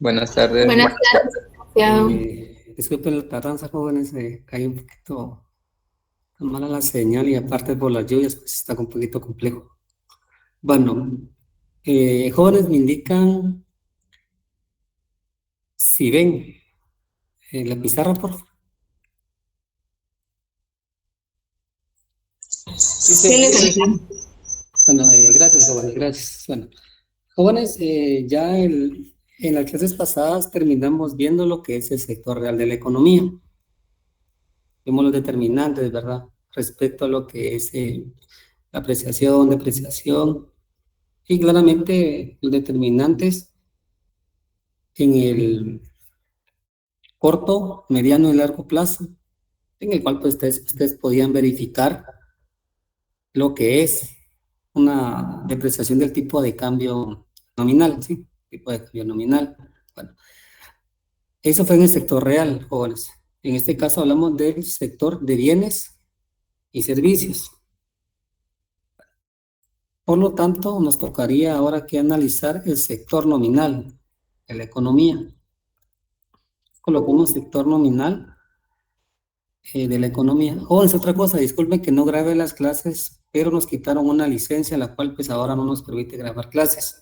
Buenas tardes. Buenas tardes, licenciado. Disculpen la tardanza, jóvenes, hay un poquito mala la señal y aparte por las lluvias, pues está un poquito complejo. Bueno, jóvenes me indican si ven la pizarra, por favor. Sí, licenciado. Bueno, gracias, jóvenes, gracias. Bueno, jóvenes, en las clases pasadas terminamos viendo lo que es el sector real de la economía. Vimos los determinantes, ¿verdad? Respecto a lo que es la apreciación, depreciación, y claramente los determinantes en el corto, mediano y largo plazo, en el cual pues, ustedes podían verificar lo que es una depreciación del tipo de cambio nominal, ¿sí? Tipo de cambio nominal. Bueno, eso fue en el sector real, jóvenes. En este caso hablamos del sector de bienes y servicios. Por lo tanto, nos tocaría ahora que analizar el sector nominal de la economía. Colocamos sector nominal de la economía. Oh, es otra cosa, disculpen que no grabé las clases, pero nos quitaron una licencia, la cual pues ahora no nos permite grabar clases.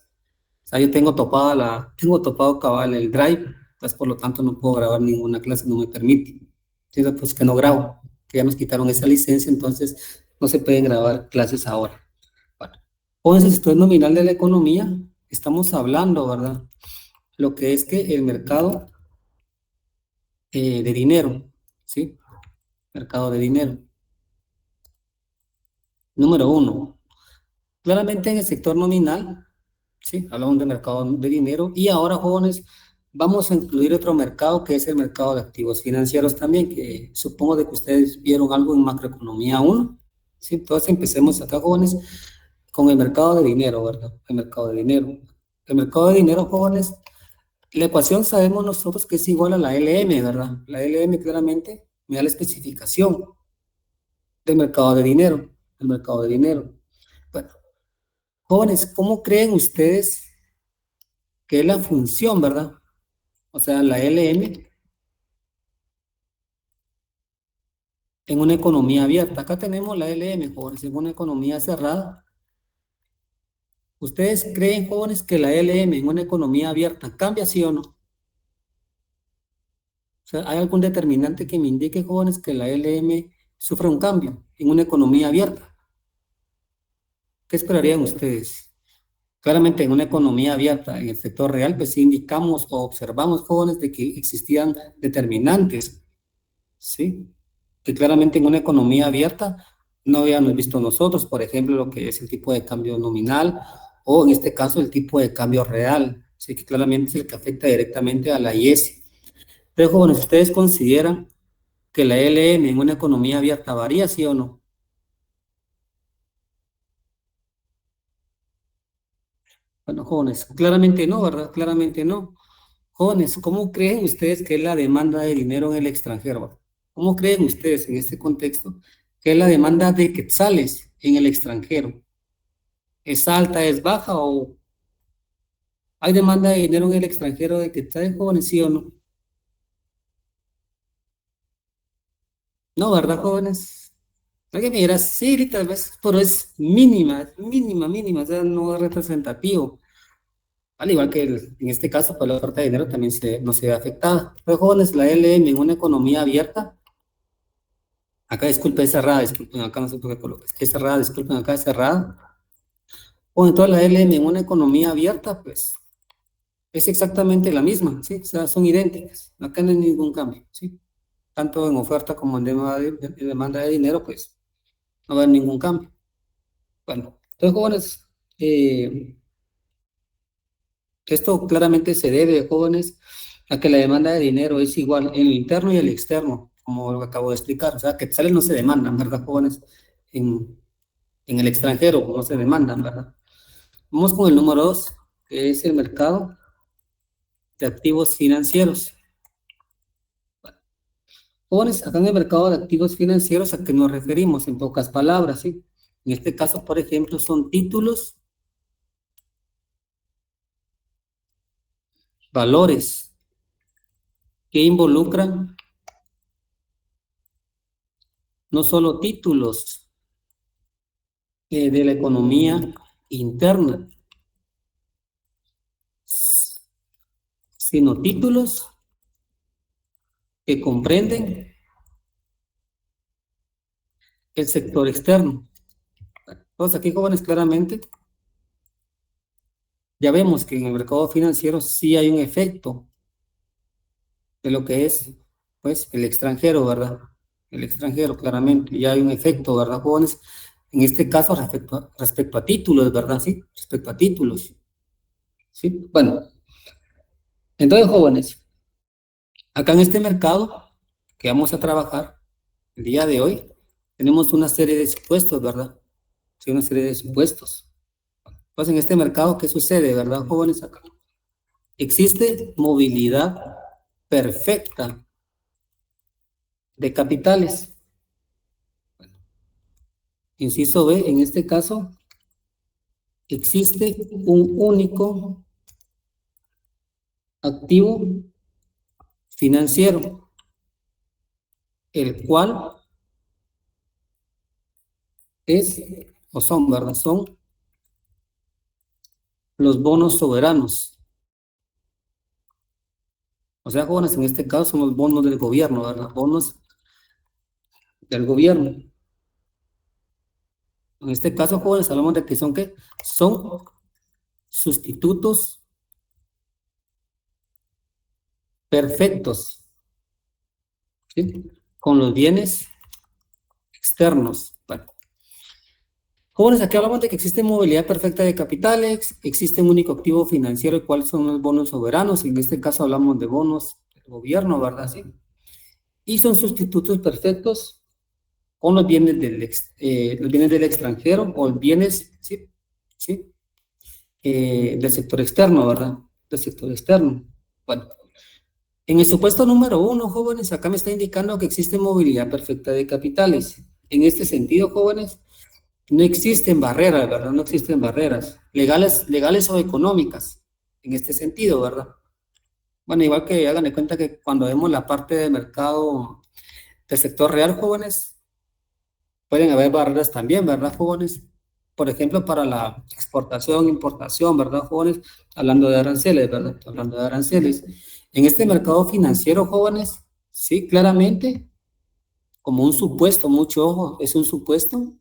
O sea, yo tengo topado cabal el Drive, pues por lo tanto no puedo grabar ninguna clase, no me permite. Entonces, pues que no grabo, que ya nos quitaron esa licencia, entonces no se pueden grabar clases ahora. Bueno, con el sector nominal de la economía, estamos hablando, ¿verdad? Lo que es que el mercado de dinero, ¿sí? Mercado de dinero. Número uno, claramente en el sector nominal, ¿sí? Hablamos de mercado de dinero y ahora, jóvenes, vamos a incluir otro mercado que es el mercado de activos financieros también, que supongo de que ustedes vieron algo en macroeconomía 1, ¿sí? Entonces empecemos acá, jóvenes, con el mercado de dinero, ¿verdad? El mercado de dinero. El mercado de dinero, jóvenes, la ecuación sabemos nosotros que es igual a la LM, ¿verdad? La LM claramente me da la especificación del mercado de dinero, el mercado de dinero. Bueno, jóvenes, ¿cómo creen ustedes que es la función, verdad? O sea, la LM en una economía abierta. Acá tenemos la LM, jóvenes, en una economía cerrada. ¿Ustedes creen, jóvenes, que la LM en una economía abierta cambia, sí o no? O sea, ¿hay algún determinante que me indique, jóvenes, que la LM sufra un cambio en una economía abierta? ¿Qué esperarían ustedes? Claramente en una economía abierta, en el sector real, pues sí indicamos o observamos, jóvenes, de que existían determinantes, ¿sí? Que claramente en una economía abierta no habíamos visto nosotros, por ejemplo, lo que es el tipo de cambio nominal o en este caso el tipo de cambio real, ¿sí? Que claramente es el que afecta directamente a la IS. Pero, jóvenes, ¿ustedes consideran que la LM en una economía abierta varía, sí o no? Bueno, jóvenes, claramente no, ¿verdad? Claramente no. Jóvenes, ¿cómo creen ustedes que es la demanda de dinero en el extranjero? ¿Cómo creen ustedes en este contexto que es la demanda de quetzales en el extranjero? ¿Es alta, es baja o hay demanda de dinero en el extranjero de quetzales, jóvenes, sí o no? No, ¿verdad, jóvenes? Alguien me dirá, sí, tal vez, pero es mínima, mínima, mínima, o sea, no es representativo. Al igual que en este caso, pues la oferta de dinero también no se ve afectada. Pero, jóvenes, la LM en una economía abierta. Acá, disculpen, es cerrada, disculpen, acá no sé por qué coloqué. Es cerrada, disculpen, acá es cerrada. O entonces la LM en una economía abierta, pues, es exactamente la misma, ¿sí? O sea, son idénticas. Acá no hay ningún cambio, ¿sí? Tanto en oferta como en demanda de dinero, pues, no va a haber ningún cambio. Bueno, entonces, jóvenes, esto claramente se debe, jóvenes, a que la demanda de dinero es igual en el interno y el externo, como lo acabo de explicar. O sea, quetzales no se demandan, ¿verdad, jóvenes? En el extranjero no se demandan, ¿verdad? Vamos con el número 2, que es el mercado de activos financieros. Jóvenes, acá en el mercado de activos financieros, ¿a qué nos referimos? En pocas palabras, ¿sí? En este caso, por ejemplo, son títulos valores que involucran no solo títulos de la economía interna, sino títulos que comprenden el sector externo. Entonces aquí, jóvenes, claramente ya vemos que en el mercado financiero sí hay un efecto de lo que es, pues, el extranjero, ¿verdad? El extranjero, claramente, ya hay un efecto, ¿verdad, jóvenes? En este caso, respecto a títulos, ¿verdad? Sí, respecto a títulos, ¿sí? Bueno, entonces, jóvenes, acá en este mercado que vamos a trabajar el día de hoy, tenemos una serie de supuestos, ¿verdad? Sí, una serie de supuestos. Pues en este mercado, ¿qué sucede, verdad, jóvenes? Acá existe movilidad perfecta de capitales. Inciso B, en este caso, existe un único activo financiero, el cual es, o son, ¿verdad? Son los bonos soberanos. O sea, jóvenes, en este caso son los bonos del gobierno, ¿verdad? Bonos del gobierno. En este caso, jóvenes, hablamos de que son, ¿qué? Son sustitutos perfectos, ¿sí? Con los bienes externos. Bueno, jóvenes, aquí hablamos de que existe movilidad perfecta de capitales, existe un único activo financiero, el cual son los bonos soberanos. En este caso hablamos de bonos del gobierno, ¿verdad? Sí. Y son sustitutos perfectos con los bienes del extranjero o bienes, ¿sí? ¿Sí? Del sector externo, ¿verdad? Del sector externo. Bueno, en el supuesto número 1, jóvenes, acá me está indicando que existe movilidad perfecta de capitales. En este sentido, jóvenes, no existen barreras, ¿verdad? No existen barreras legales o económicas, en este sentido, ¿verdad? Bueno, igual que hagan de cuenta que cuando vemos la parte de mercado del sector real, jóvenes, pueden haber barreras también, ¿verdad, jóvenes? Por ejemplo, para la exportación, importación, ¿verdad, jóvenes? Hablando de aranceles, ¿verdad? Hablando de aranceles. En este mercado financiero, jóvenes, sí, claramente, como un supuesto, mucho ojo, es un supuesto.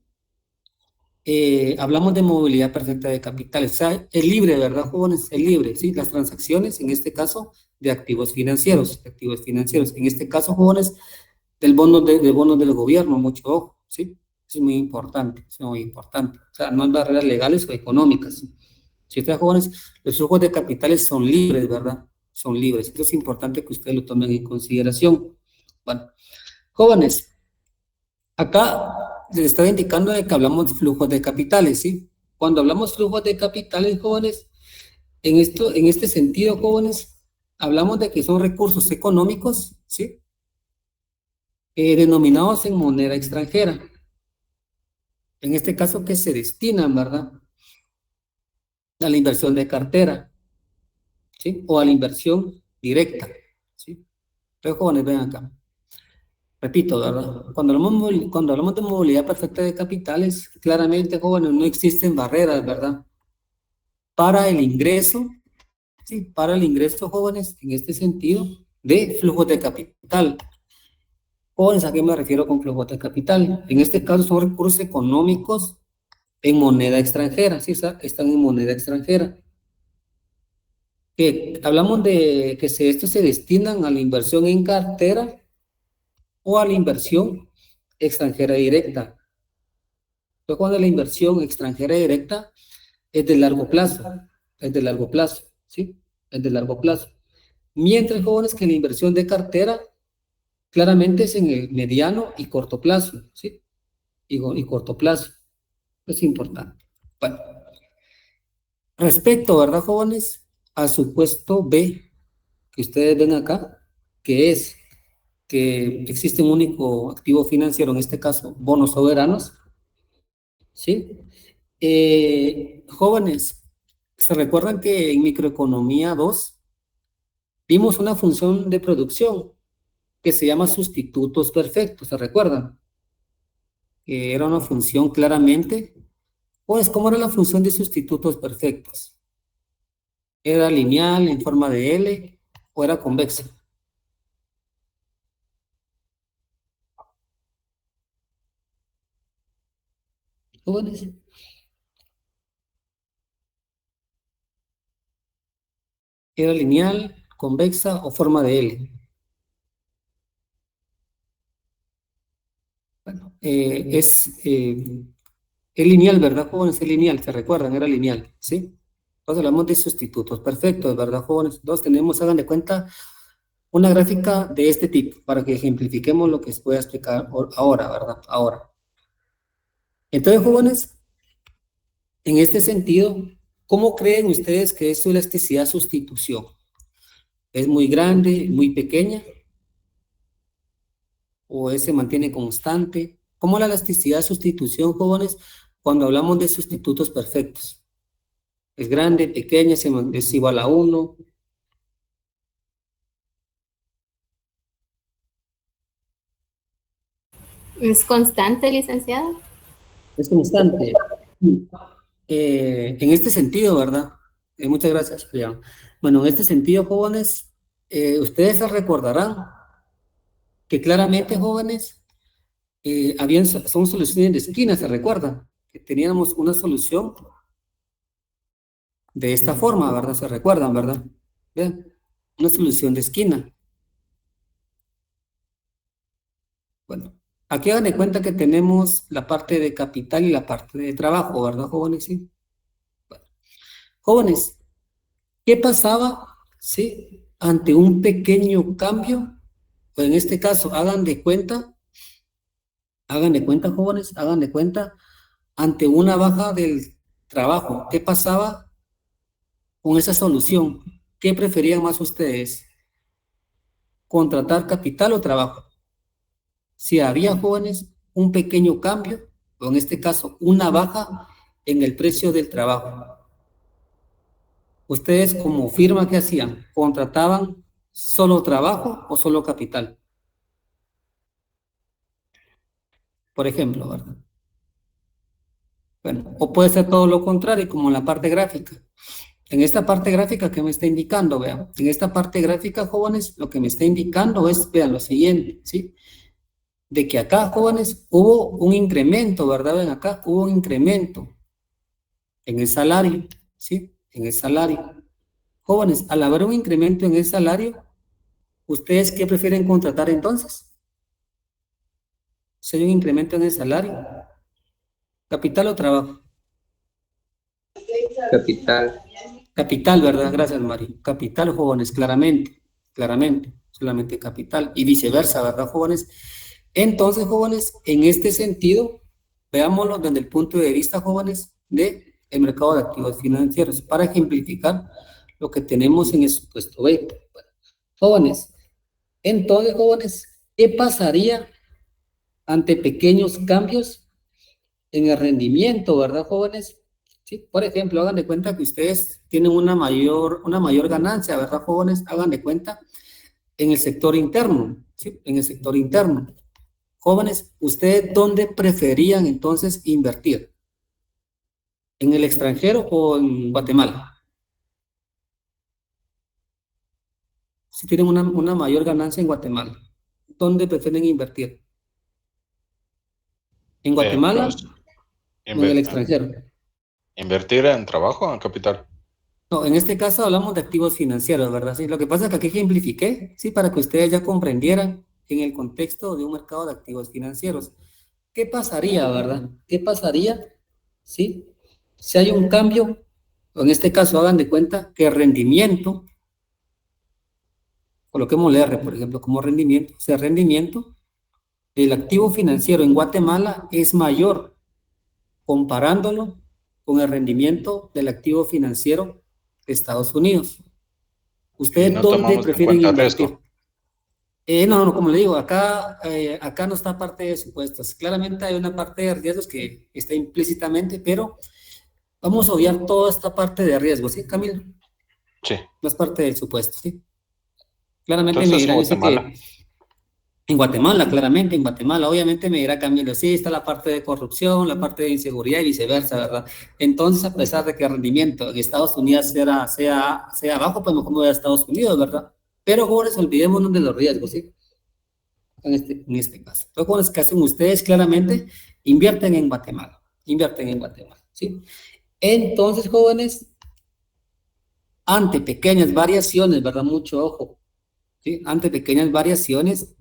Hablamos de movilidad perfecta de capitales, o sea, es libre, ¿verdad, jóvenes? Es libre, ¿sí? Las transacciones, en este caso, de activos financieros, En este caso, jóvenes, de bonos del gobierno, mucho ojo, ¿sí? Eso es muy importante, es muy importante. O sea, no hay barreras legales o económicas. Si ustedes, jóvenes, los flujos de capitales son libres, ¿verdad? Son libres. Esto es importante que ustedes lo tomen en consideración. Bueno, jóvenes, acá les estaba indicando de que hablamos de flujos de capitales, ¿sí? Cuando hablamos flujos de capitales, jóvenes, en este sentido, jóvenes, hablamos de que son recursos económicos, ¿sí? Denominados en moneda extranjera. En este caso, que se destinan, ¿verdad? A la inversión de cartera, ¿sí? O a la inversión directa, ¿sí? Pero jóvenes, ven acá. Repito, ¿verdad? Cuando hablamos de movilidad perfecta de capitales, claramente, jóvenes, no existen barreras, ¿verdad? Para el ingreso, sí, para el ingreso, jóvenes, en este sentido, de flujos de capital. Jóvenes, ¿a qué me refiero con flujos de capital? En este caso son recursos económicos en moneda extranjera, ¿sí? Están en moneda extranjera. Que hablamos de que estos se destinan a la inversión en cartera o a la inversión extranjera directa. Entonces, cuando la inversión extranjera directa es de largo plazo, ¿sí? Es de largo plazo. Mientras, jóvenes, que la inversión de cartera claramente es en el mediano y corto plazo, ¿sí? Y corto plazo. Es importante. Bueno, respecto, ¿verdad, jóvenes? Al supuesto B que ustedes ven acá, que es que existe un único activo financiero, en este caso, bonos soberanos, ¿sí? Jóvenes, ¿se recuerdan que en microeconomía 2 vimos una función de producción que se llama sustitutos perfectos, ¿se recuerdan? Que era una función claramente, pues, ¿cómo era la función de sustitutos perfectos? ¿Era lineal en forma de L o era convexa? Jóvenes, ¿era lineal, convexa o forma de L? Bueno, es lineal, ¿verdad, jóvenes? Es lineal, ¿se recuerdan? Era lineal, ¿sí? Entonces hablamos de sustitutos perfectos, ¿verdad, jóvenes? Entonces tenemos, hagan de cuenta, una gráfica de este tipo, para que ejemplifiquemos lo que les voy a explicar ahora, ¿verdad? Ahora. Entonces, jóvenes, en este sentido, ¿cómo creen ustedes que es su elasticidad sustitución? ¿Es muy grande, muy pequeña? ¿O se mantiene constante? ¿Cómo la elasticidad sustitución, jóvenes, cuando hablamos de sustitutos perfectos? ¿Es grande, pequeña, es igual a 1? ¿Es constante, licenciado? Es constante. En este sentido, ¿verdad? Muchas gracias, Julián. Bueno, en este sentido, jóvenes, ustedes se recordarán que claramente, jóvenes, son soluciones de esquina, ¿se recuerdan? Que teníamos una solución de esta forma, ¿verdad? ¿Se recuerdan, verdad? Vean, una solución de esquina. Bueno, aquí hagan de cuenta que tenemos la parte de capital y la parte de trabajo, ¿verdad, jóvenes? Sí. Bueno, jóvenes, ¿qué pasaba, sí, ante un pequeño cambio? Pues en este caso, hagan de cuenta, jóvenes, hagan de cuenta, ante una baja del trabajo, ¿qué pasaba con esa solución? ¿Qué preferían más ustedes? ¿Contratar capital o trabajo? Si había, jóvenes, un pequeño cambio, o en este caso, una baja en el precio del trabajo. ¿Ustedes como firma qué hacían? ¿Contrataban solo trabajo o solo capital? Por ejemplo, ¿verdad? Bueno, o puede ser todo lo contrario, como en la parte gráfica. En esta parte gráfica, ¿qué me está indicando? Vean, en esta parte gráfica, jóvenes, lo que me está indicando es, vean, lo siguiente, ¿sí? De que acá, jóvenes, hubo un incremento, ¿verdad? Ven acá, hubo un incremento en el salario, ¿sí? En el salario. Jóvenes, al haber un incremento en el salario, ¿ustedes qué prefieren contratar entonces? Si hay un incremento en el salario, ¿capital o trabajo? Capital. Capital, ¿verdad? Gracias, Mario. Capital, jóvenes, claramente, claramente, solamente capital. Y viceversa, ¿verdad, jóvenes? Entonces, jóvenes, en este sentido, veámoslo desde el punto de vista, jóvenes, de el mercado de activos financieros, para ejemplificar lo que tenemos en el supuesto B. Bueno, jóvenes, entonces, jóvenes, ¿qué pasaría ante pequeños cambios en el rendimiento, verdad, jóvenes? Sí, por ejemplo, hagan de cuenta que ustedes tienen una mayor ganancia, ¿verdad, jóvenes? Hagan de cuenta en el sector interno, ¿sí? En el sector interno. Jóvenes, ¿ustedes dónde preferían entonces invertir? ¿En el extranjero o en Guatemala? Si tienen una mayor ganancia en Guatemala, ¿dónde prefieren invertir? ¿En Guatemala Pues o en el inver- extranjero? invertir en trabajo o en capital. No, en este caso hablamos de activos financieros, ¿verdad? Sí, lo que pasa es que aquí ejemplifiqué, sí, para que ustedes ya comprendieran en el contexto de un mercado de activos financieros. ¿Qué pasaría, verdad? ¿Qué pasaría, sí? Si hay un cambio, o en este caso hagan de cuenta que el rendimiento, coloquemos R, por ejemplo, como rendimiento, o sea, el rendimiento del activo financiero en Guatemala es mayor comparándolo con el rendimiento del activo financiero de Estados Unidos. Y ¿Ustedes no dónde tomamos en prefieren cuenta el invertir? riesgo. No, no, como le digo, acá no está parte de supuestos. Claramente hay una parte de riesgos que está implícitamente, pero vamos a obviar toda esta parte de riesgos, ¿sí, Camilo? Sí. No es parte del supuesto, ¿sí? Claramente me Entonces, dirán eso Guatemala. que en Guatemala, claramente, en Guatemala, obviamente me irá cambiando. Sí, está la parte de corrupción, la parte de inseguridad y viceversa, ¿verdad? Entonces, a pesar de que el rendimiento en Estados Unidos sea bajo, pues mejor me voy a Estados Unidos, ¿verdad? Pero jóvenes, olvidémonos de los riesgos, ¿sí? En este caso. Los jóvenes que hacen ustedes, claramente, invierten en Guatemala, ¿sí? Entonces, jóvenes, ante pequeñas variaciones, ¿verdad? Mucho ojo, ¿sí? Ante pequeñas variaciones,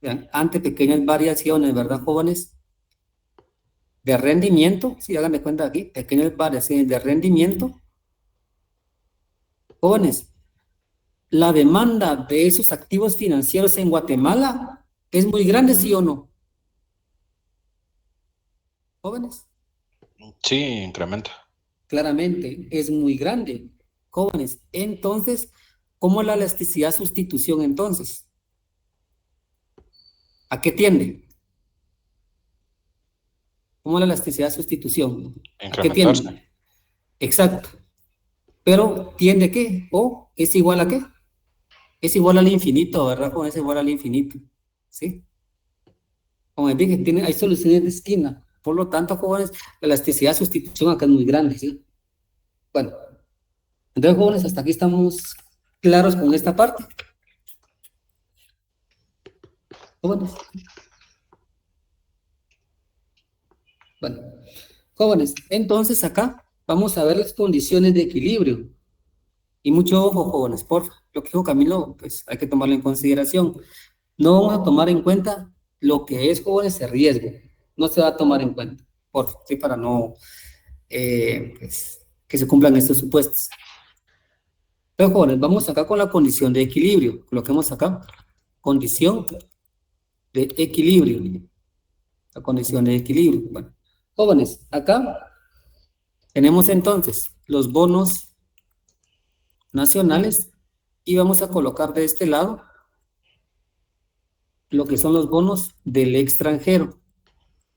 vean, ante pequeñas variaciones, ¿verdad, jóvenes? De rendimiento, si hagan de cuenta aquí, pequeñas variaciones de rendimiento, jóvenes, la demanda de esos activos financieros en Guatemala es muy grande, ¿sí o no? Jóvenes, Sí, incrementa. claramente es muy grande, jóvenes. Entonces, ¿cómo la elasticidad sustitución entonces? ¿A qué tiende? ¿Cómo la elasticidad sustitución? ¿A qué Incrementarse. tiende? Exacto. Pero ¿tiende a qué? ¿O es igual a qué? Es igual al infinito, ¿verdad? Con es igual al infinito, ¿sí? Como les dije, hay soluciones de esquina. Por lo tanto, jóvenes, la elasticidad de sustitución acá es muy grande, ¿sí? Bueno, entonces, jóvenes, hasta aquí estamos claros con esta parte. Jóvenes. Bueno, jóvenes, entonces acá vamos a ver las condiciones de equilibrio. Y mucho ojo, jóvenes, por lo que dijo Camilo, pues hay que tomarlo en consideración. No vamos a tomar en cuenta lo que es, jóvenes, el riesgo. No se va a tomar en cuenta, por sí, para no pues, que se cumplan estos supuestos. Pero, jóvenes, vamos acá con la condición de equilibrio. Coloquemos acá, condición de equilibrio. La condición de equilibrio. Bueno, jóvenes, acá tenemos entonces los bonos nacionales y vamos a colocar de este lado lo que son los bonos del extranjero.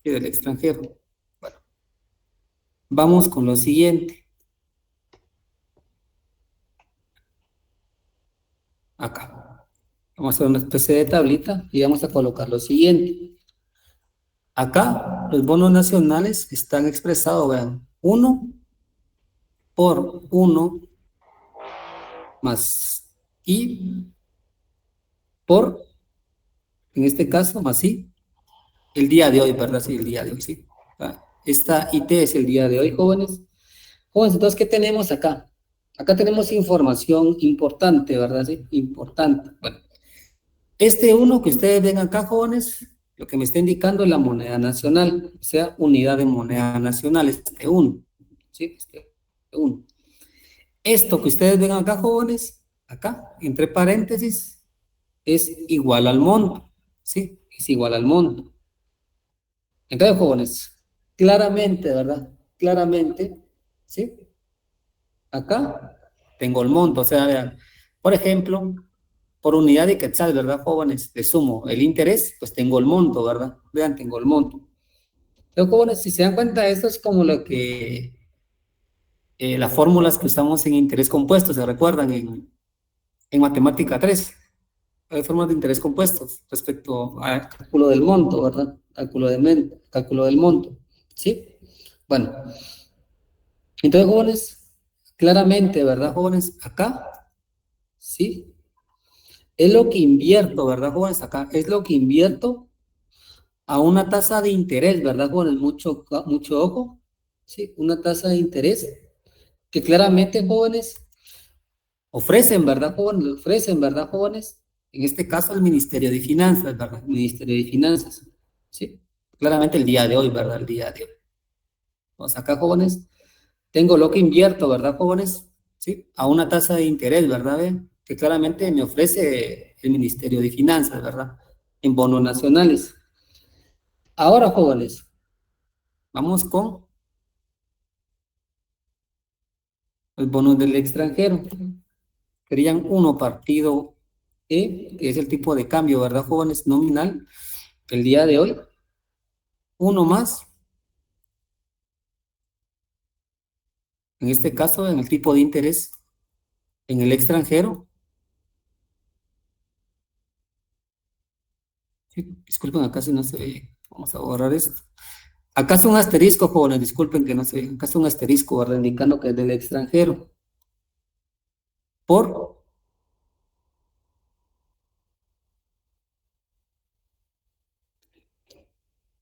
Y del extranjero. Bueno, vamos con lo siguiente. Acá. Vamos a hacer una especie de tablita y vamos a colocar lo siguiente. Acá los bonos nacionales están expresados, vean, 1 por 1 más I por, en este caso, más I, el día de hoy, ¿verdad? Sí, el día de hoy, sí. Esta IT es el día de hoy, jóvenes. Jóvenes, entonces, ¿qué tenemos acá? Acá tenemos información importante, ¿verdad? Sí, importante. Bueno, este 1 que ustedes ven acá, jóvenes, lo que me está indicando es la moneda nacional, o sea, unidad de moneda nacional, este 1, ¿sí? Este 1. Esto que ustedes ven acá, jóvenes, acá, entre paréntesis, es igual al monto, ¿sí? Es igual al monto. Entonces, jóvenes, claramente, ¿verdad? Claramente, ¿sí? Acá tengo el monto, o sea, vean, por ejemplo, por unidad de quetzal, ¿verdad, jóvenes? Le sumo el interés, pues tengo el monto, ¿verdad? Vean, tengo el monto. Entonces, jóvenes, si se dan cuenta, esto es como lo que, las fórmulas que usamos en interés compuesto, ¿se recuerdan? En matemática 3 hay formas de interés compuestos respecto al cálculo del monto, ¿verdad? Cálculo del monto, ¿sí? Bueno, entonces, jóvenes, claramente, ¿verdad, jóvenes? Acá, ¿sí? Es lo que invierto, ¿verdad, jóvenes? Acá es lo que invierto a una tasa de interés, ¿verdad, jóvenes? Mucho ojo, ¿sí? Una tasa de interés que claramente, jóvenes, ofrecen, ¿verdad, jóvenes? Ofrecen, ¿verdad, jóvenes? En este caso, el Ministerio de Finanzas, ¿verdad? El Ministerio de Finanzas, ¿sí? Claramente el día de hoy, ¿verdad? El día de hoy. Pues acá, jóvenes, tengo lo que invierto, ¿verdad, jóvenes? ¿Sí? A una tasa de interés, ¿verdad? Que claramente me ofrece el Ministerio de Finanzas, ¿verdad? En bonos nacionales. Ahora, jóvenes, vamos con los bonos del extranjero. Serían uno partido E, que es el tipo de cambio, ¿verdad, jóvenes? Nominal, el día de hoy. Uno más, en este caso, en el tipo de interés en el extranjero. Sí, disculpen, acá si no se ve. Vamos a borrar esto. Acá es un asterisco, jóvenes, disculpen que no se ve. Acá es un asterisco, ¿verdad? Indicando que es del extranjero. Por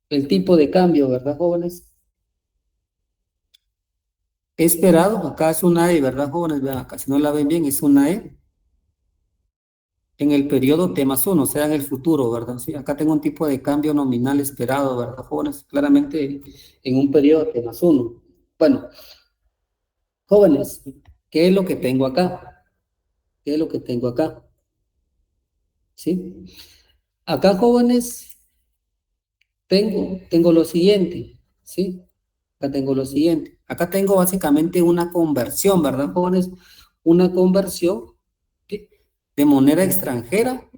el tipo de cambio, ¿verdad, jóvenes? Esperado, acá es una E, ¿verdad, jóvenes? Vean acá, si no la ven bien, es una E en el periodo T+1, o sea, en el futuro, ¿verdad? Sí, acá tengo un tipo de cambio nominal esperado, ¿verdad, jóvenes? Claramente en un periodo T+1. Bueno, jóvenes, ¿qué es lo que tengo acá? ¿Qué es lo que tengo acá? ¿Sí? Acá, jóvenes, tengo lo siguiente, ¿sí? Acá tengo lo siguiente. Acá tengo básicamente una conversión, ¿verdad, jóvenes? Una conversión, ¿sí?, de moneda extranjera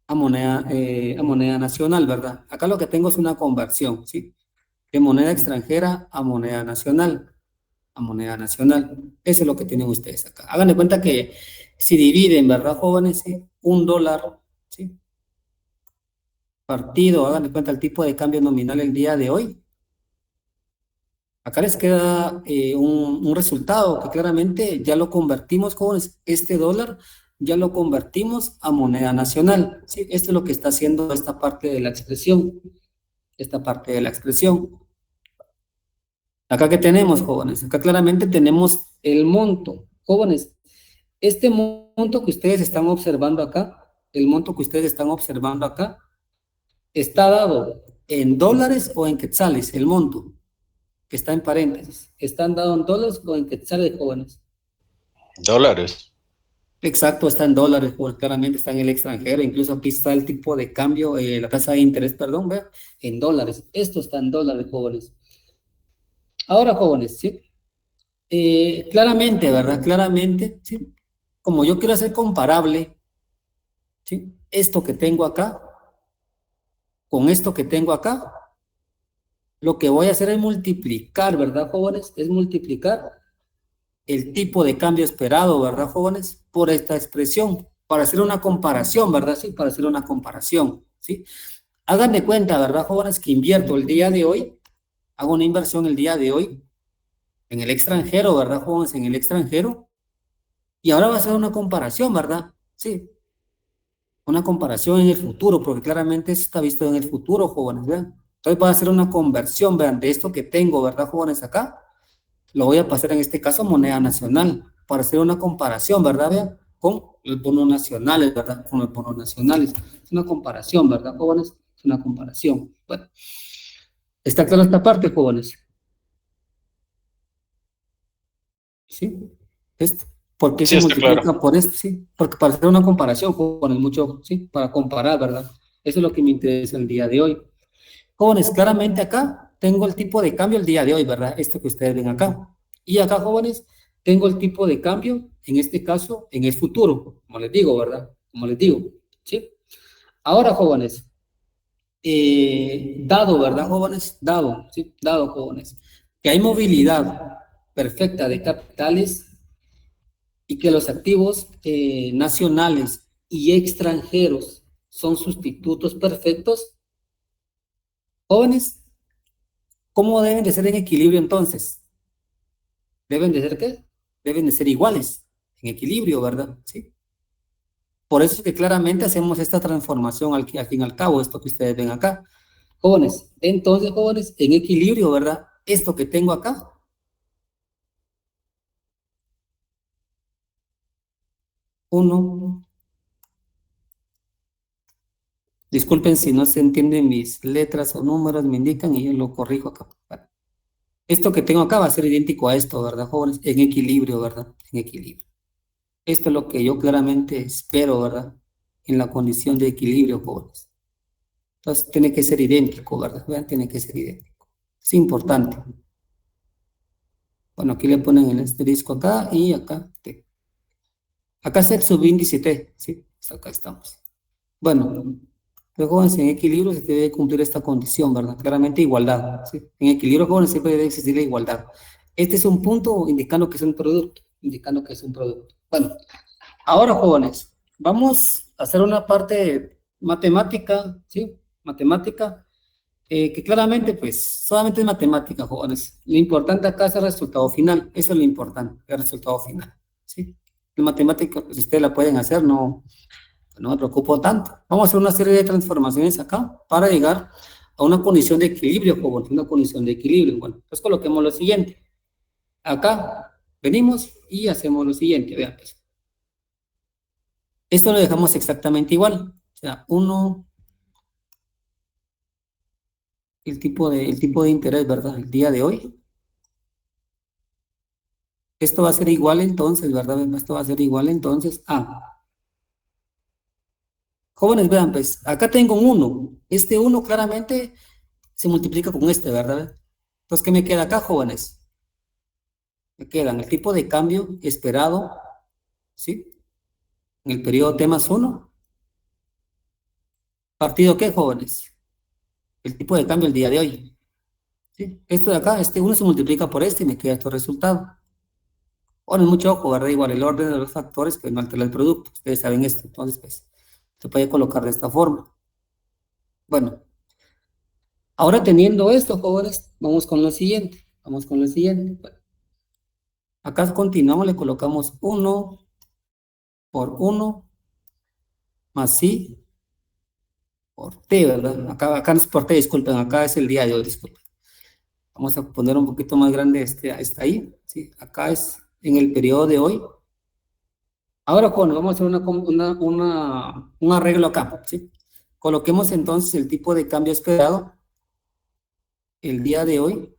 a moneda nacional, ¿verdad? Acá lo que tengo es una conversión, ¿sí? De moneda extranjera a moneda nacional, a moneda nacional. Eso es lo que tienen ustedes acá. Hagan de cuenta que si dividen, ¿verdad, jóvenes? ¿Sí? $1, ¿sí? Partido, hagan de cuenta el tipo de cambio nominal el día de hoy. Acá les queda un resultado que claramente ya lo convertimos, jóvenes, este dólar ya lo convertimos a moneda nacional, ¿sí? Esto es lo que está haciendo esta parte de la expresión, esta parte de la expresión. Acá que tenemos, jóvenes, acá claramente tenemos el monto, jóvenes, este monto que ustedes están observando acá, el monto que ustedes están observando acá, está dado en dólares o en quetzales, el monto que está en paréntesis. ¿Están dados en dólares o en quetzales, jóvenes? Dólares. Exacto, está en dólares, jóvenes, claramente está en el extranjero, incluso aquí está el tipo de cambio, la tasa de interés, perdón, vea, en dólares. Esto está en dólares, jóvenes. Ahora, jóvenes, ¿sí? Claramente, ¿verdad? Claramente, ¿sí? Como yo quiero hacer comparable, ¿sí? Esto que tengo acá, con esto que tengo acá, lo que voy a hacer es multiplicar, ¿verdad, jóvenes? Es multiplicar el tipo de cambio esperado, ¿verdad, jóvenes? Por esta expresión, para hacer una comparación, ¿verdad? Sí, para hacer una comparación, ¿sí? Hagan de cuenta, ¿verdad, jóvenes? Que invierto el día de hoy, hago una inversión el día de hoy en el extranjero, ¿verdad, jóvenes? En el extranjero, y ahora va a ser una comparación, ¿verdad? Sí, una comparación en el futuro, porque claramente eso está visto en el futuro, jóvenes, ¿vean? Entonces va a hacer una conversión, vean, de esto que tengo, ¿verdad, jóvenes? Acá, lo voy a pasar en este caso a moneda nacional, para hacer una comparación, ¿verdad? Vean, con los bonos nacionales, ¿verdad? Con los bonos nacionales. Es una comparación, ¿verdad, jóvenes? Es una comparación. Bueno, ¿está clara esta parte, jóvenes? ¿Sí? Esto. ¿Por qué Sí, se está claro. multiplica por esto? Sí, porque para hacer una comparación, jóvenes, mucho, sí, para comparar, ¿verdad? Eso es lo que me interesa el día de hoy. Jóvenes, claramente acá tengo el tipo de cambio el día de hoy, ¿verdad? Esto que ustedes ven acá. Y acá, jóvenes, tengo el tipo de cambio, en este caso, en el futuro, como les digo, ¿verdad? Como les digo, ¿sí? Ahora, jóvenes, dado, ¿verdad, jóvenes? Dado, ¿sí? Dado, jóvenes, que hay movilidad perfecta de capitales y que los activos nacionales y extranjeros son sustitutos perfectos, jóvenes, ¿cómo deben de ser en equilibrio entonces? ¿Deben de ser qué? Deben de ser iguales, en equilibrio, ¿verdad? Sí. Por eso es que claramente hacemos esta transformación al fin y al cabo, esto que ustedes ven acá. Jóvenes, entonces, jóvenes, en equilibrio, ¿verdad? Esto que tengo acá, uno, disculpen si no se entienden mis letras o números, me indican y yo lo corrijo acá. Esto que tengo acá va a ser idéntico a esto, ¿verdad, jóvenes? En equilibrio, ¿verdad? En equilibrio. Esto es lo que yo claramente espero, ¿verdad? En la condición de equilibrio, jóvenes. Entonces, tiene que ser idéntico, ¿verdad? Vean, tiene que ser idéntico. Es importante. Bueno, aquí le ponen el asterisco acá y acá T. Acá es el subíndice T, ¿sí? Pues acá estamos. Bueno, los jóvenes en equilibrio se debe cumplir esta condición, ¿verdad? Claramente igualdad, ¿sí? En equilibrio, jóvenes, siempre debe existir la igualdad. Este es un punto indicando que es un producto, indicando que es un producto. Bueno, ahora, jóvenes, vamos a hacer una parte matemática, ¿sí? Matemática, que claramente, pues, solamente es matemática, jóvenes. Lo importante acá es el resultado final, eso es lo importante, el resultado final, ¿sí? La matemática, pues, ustedes la pueden hacer, no me preocupo tanto. Vamos a hacer una serie de transformaciones acá para llegar a una condición de equilibrio, jóvenes, una condición de equilibrio. Bueno, entonces coloquemos lo siguiente. Acá venimos y hacemos lo siguiente, vean, pues. Esto lo dejamos exactamente igual. O sea, uno, el tipo de interés, ¿verdad? El día de hoy. Esto va a ser igual entonces, ¿verdad? Esto va a ser igual entonces a. Jóvenes, vean, pues, acá tengo un 1. Este 1 claramente se multiplica con este, ¿verdad? Entonces, ¿qué me queda acá, jóvenes? Me quedan el tipo de cambio esperado, ¿sí? En el periodo T más 1. ¿Partido qué, jóvenes? El tipo de cambio el día de hoy. ¿Sí? Esto de acá, este 1 se multiplica por este y me queda este resultado. Bueno, mucho ojo, ¿verdad? Igual el orden de los factores, pues no altera el producto. Ustedes saben esto, entonces, pues, se puede colocar de esta forma. Bueno, ahora teniendo esto, jóvenes, vamos con lo siguiente. Vamos con lo siguiente. Bueno, acá continuamos, le colocamos 1 por 1 más I por T, ¿verdad? Acá no es por T, disculpen, acá es el día de hoy, disculpen. Vamos a poner un poquito más grande está ahí, ¿sí? Acá es en el periodo de hoy. Ahora, jóvenes, vamos a hacer un arreglo acá, ¿sí? Coloquemos entonces el tipo de cambio esperado el día de hoy,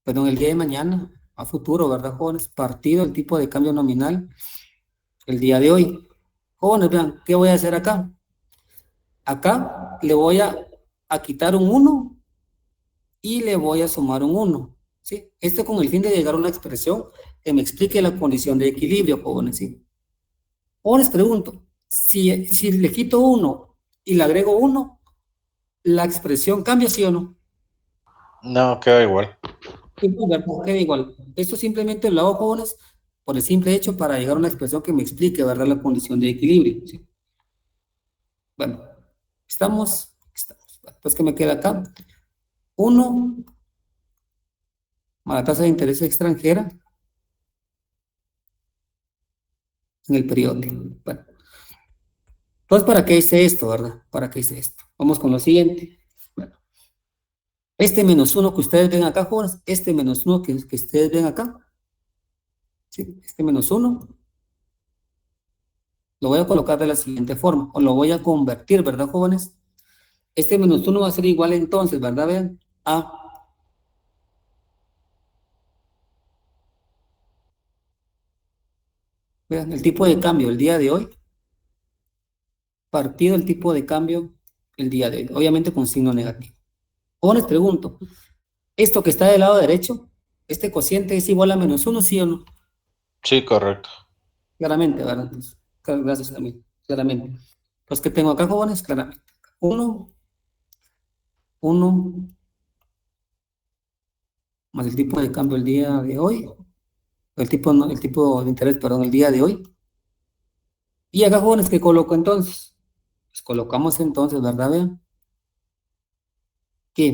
perdón, el día de mañana, a futuro, ¿verdad, jóvenes? Partido el tipo de cambio nominal el día de hoy. Jóvenes, vean, ¿qué voy a hacer acá? Acá le voy a quitar un 1 y le voy a sumar un 1, ¿sí? Esto con el fin de llegar a una expresión que me explique la condición de equilibrio, jóvenes, ¿sí? Ahora les pregunto, si le quito 1 y le agrego 1, ¿la expresión cambia, sí o no? No, queda igual. Igual, pues, queda igual. Esto simplemente lo hago, jóvenes, por el simple hecho para llegar a una expresión que me explique, ¿verdad?, la condición de equilibrio, ¿sí? Bueno, estamos. Pues, ¿qué me queda acá? 1 más la tasa de interés extranjera en el periodo. Bueno, entonces, ¿para qué hice esto, verdad? ¿Para qué hice esto? Vamos con lo siguiente. Bueno, este menos 1 que ustedes ven acá, jóvenes, este menos 1 que ustedes ven acá, ¿sí? Este menos 1 lo voy a colocar de la siguiente forma, o lo voy a convertir, ¿verdad, jóvenes? Este menos 1 va a ser igual entonces, ¿verdad? Vean, vean, el tipo de cambio el día de hoy, partido el tipo de cambio el día de hoy, obviamente con signo negativo. Ahora les pregunto, esto que está del lado derecho, este cociente es igual a menos 1, ¿sí o no? Sí, correcto. Claramente, ¿verdad? Entonces, gracias a mí, claramente. Los que tengo acá, jóvenes, claramente. 1 más el tipo de cambio el día de hoy, el tipo de interés, perdón, el día de hoy. Y acá, jóvenes, ¿qué coloco entonces? Pues colocamos entonces, ¿verdad? Vean, que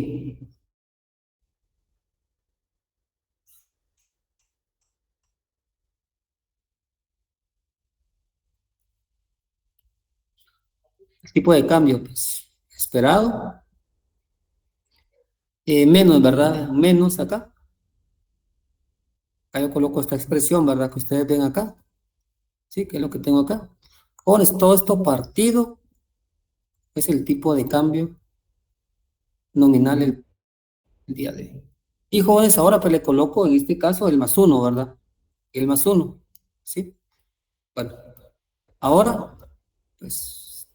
el tipo de cambio, pues, esperado, menos, ¿verdad? Menos acá. Acá yo coloco esta expresión, ¿verdad? Que ustedes ven acá. ¿Sí? Que es lo que tengo acá. Jóvenes, todo esto partido es el tipo de cambio nominal el día de hoy. Y jóvenes, ahora pues le coloco en este caso el más 1, ¿verdad? El más 1, ¿sí? Bueno, ahora, pues,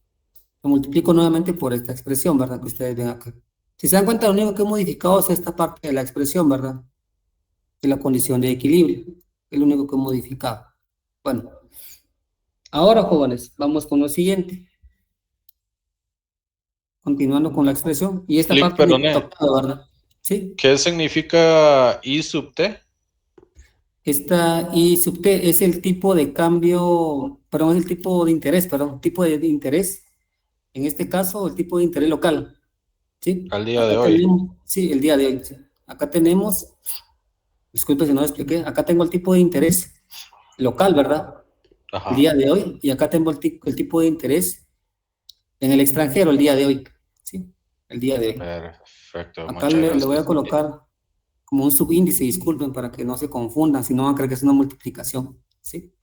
lo multiplico nuevamente por esta expresión, ¿verdad? Que ustedes ven acá. Si se dan cuenta, lo único que he modificado es esta parte de la expresión, ¿verdad? De la condición de equilibrio. Es lo único que he modificado. Bueno, ahora, jóvenes, vamos con lo siguiente. Continuando con la expresión. Y esta parte me Perdone, toca, ¿verdad? ¿Sí? ¿qué significa I sub T? Esta I sub T es el tipo de cambio, perdón, es el tipo de interés, perdón, tipo de interés. En este caso, el tipo de interés local. ¿Sí? Al día de Acá hoy. tenemos, sí, el día de hoy. Sí. Acá tenemos, disculpe si no lo expliqué, acá tengo el tipo de interés local, ¿verdad? El Ajá. día de hoy, y acá tengo el tipo de interés en el extranjero el día de hoy. ¿Sí? El día de hoy. Perfecto, Acá muchas le voy a gracias. colocar como un subíndice, disculpen, para que no se confundan, si no van a creer que es una multiplicación. ¿Sí?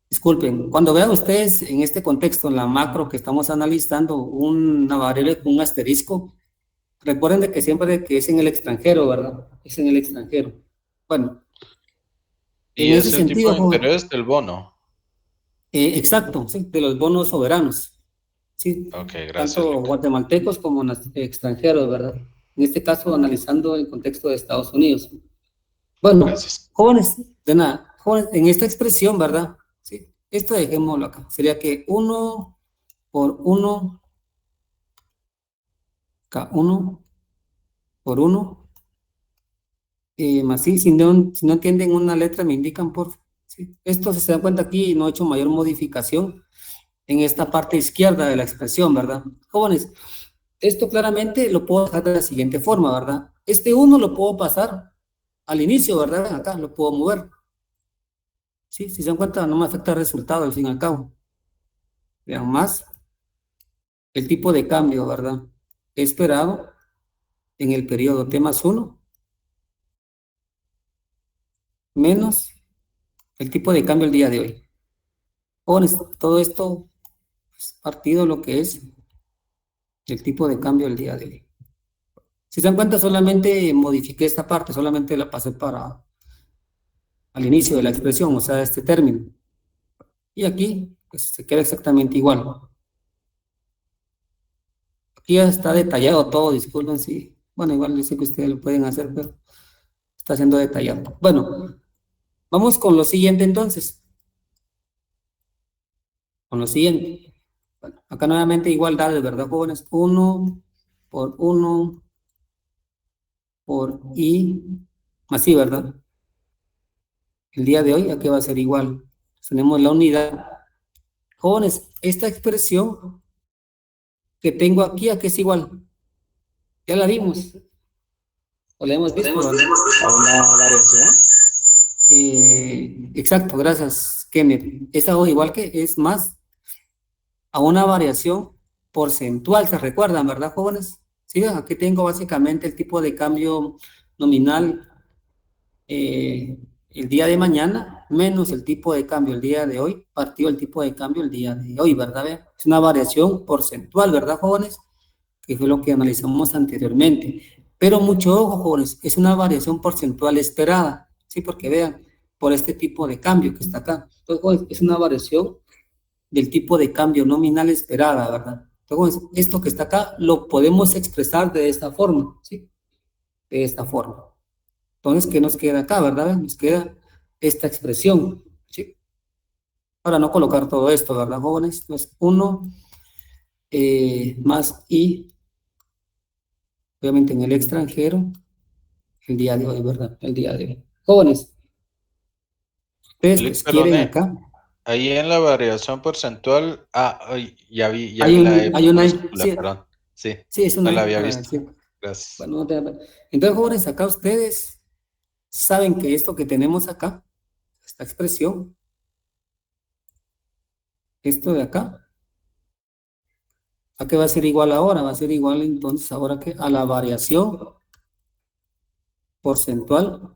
Disculpen, cuando vean ustedes en este contexto, en la macro que estamos analizando, una variable con un asterisco, recuerden de que siempre que es en el extranjero, ¿verdad? Es en el extranjero. Bueno, en Y ese es el tipo sentido, de interés del bono. exacto, sí, de los bonos soberanos, sí, Ok, gracias, tanto Luca. guatemaltecos como extranjeros, ¿verdad? En este caso, analizando el contexto de Estados Unidos. Bueno, Gracias. jóvenes, de nada, jóvenes, en esta expresión, ¿verdad? Sí, esto dejémoslo acá. Sería que 1 por 1, K1 por 1, más sí, si no entienden una letra, me indican, por favor. ¿Sí? Esto, si se dan cuenta aquí, no he hecho mayor modificación en esta parte izquierda de la expresión, ¿verdad? Jóvenes, esto claramente lo puedo dejar de la siguiente forma, ¿verdad? Este 1 lo puedo pasar al inicio, ¿verdad? Acá lo puedo mover. ¿Sí? Si se dan cuenta, no me afecta el resultado al fin y al cabo. Vean más el tipo de cambio, ¿verdad? Esperado en el periodo T+1 menos el tipo de cambio el día de hoy. Jóvenes, todo esto es partido lo que es el tipo de cambio el día de hoy. Si se dan cuenta, solamente modifiqué esta parte, solamente la pasé para al inicio de la expresión, o sea, este término. Y aquí, pues, se queda exactamente igual. Aquí ya está detallado todo, disculpen si, bueno, igual yo sé que ustedes lo pueden hacer, pero está siendo detallado. Bueno, vamos con lo siguiente entonces, con lo siguiente. Bueno, acá nuevamente igualdades, ¿verdad, jóvenes? 1 por 1 por I, así, ¿verdad? El día de hoy, aquí va a ser igual. Tenemos la unidad. Jóvenes, esta expresión que tengo aquí, ¿a qué es igual? Ya la vimos, o la hemos visto, ¿verdad? A una variación. Exacto, gracias, Kenneth. Esa o igual que es más a una variación porcentual, ¿se recuerdan, verdad, jóvenes? Sí, aquí tengo básicamente el tipo de cambio nominal el día de mañana menos el tipo de cambio el día de hoy, partido el tipo de cambio el día de hoy, ¿verdad? Vean, es una variación porcentual, ¿verdad, jóvenes? Que fue lo que analizamos anteriormente. Pero mucho ojo, jóvenes, es una variación porcentual esperada, ¿sí? Porque vean, por este tipo de cambio que está acá. Entonces, jóvenes, es una variación del tipo de cambio nominal esperada, ¿verdad? Entonces, esto que está acá lo podemos expresar de esta forma, ¿sí? De esta forma. Entonces, ¿qué nos queda acá, verdad? Nos queda esta expresión, ¿sí? Para no colocar todo esto, ¿verdad, jóvenes? Entonces, 1 más I, obviamente en el extranjero, el día de hoy, ¿verdad? El día de hoy. Jóvenes, ustedes pues quieren Perdone, acá. ahí en la variación porcentual, ay, ya Hay vi la E hay una, minúscula, perdón. Sí, sí, es no una la había para visto. decir. Gracias. Bueno, entonces, jóvenes, acá ustedes saben que esto que tenemos acá, esta expresión, esto de acá, ¿a qué va a ser igual ahora? Va a ser igual entonces ahora que a la variación porcentual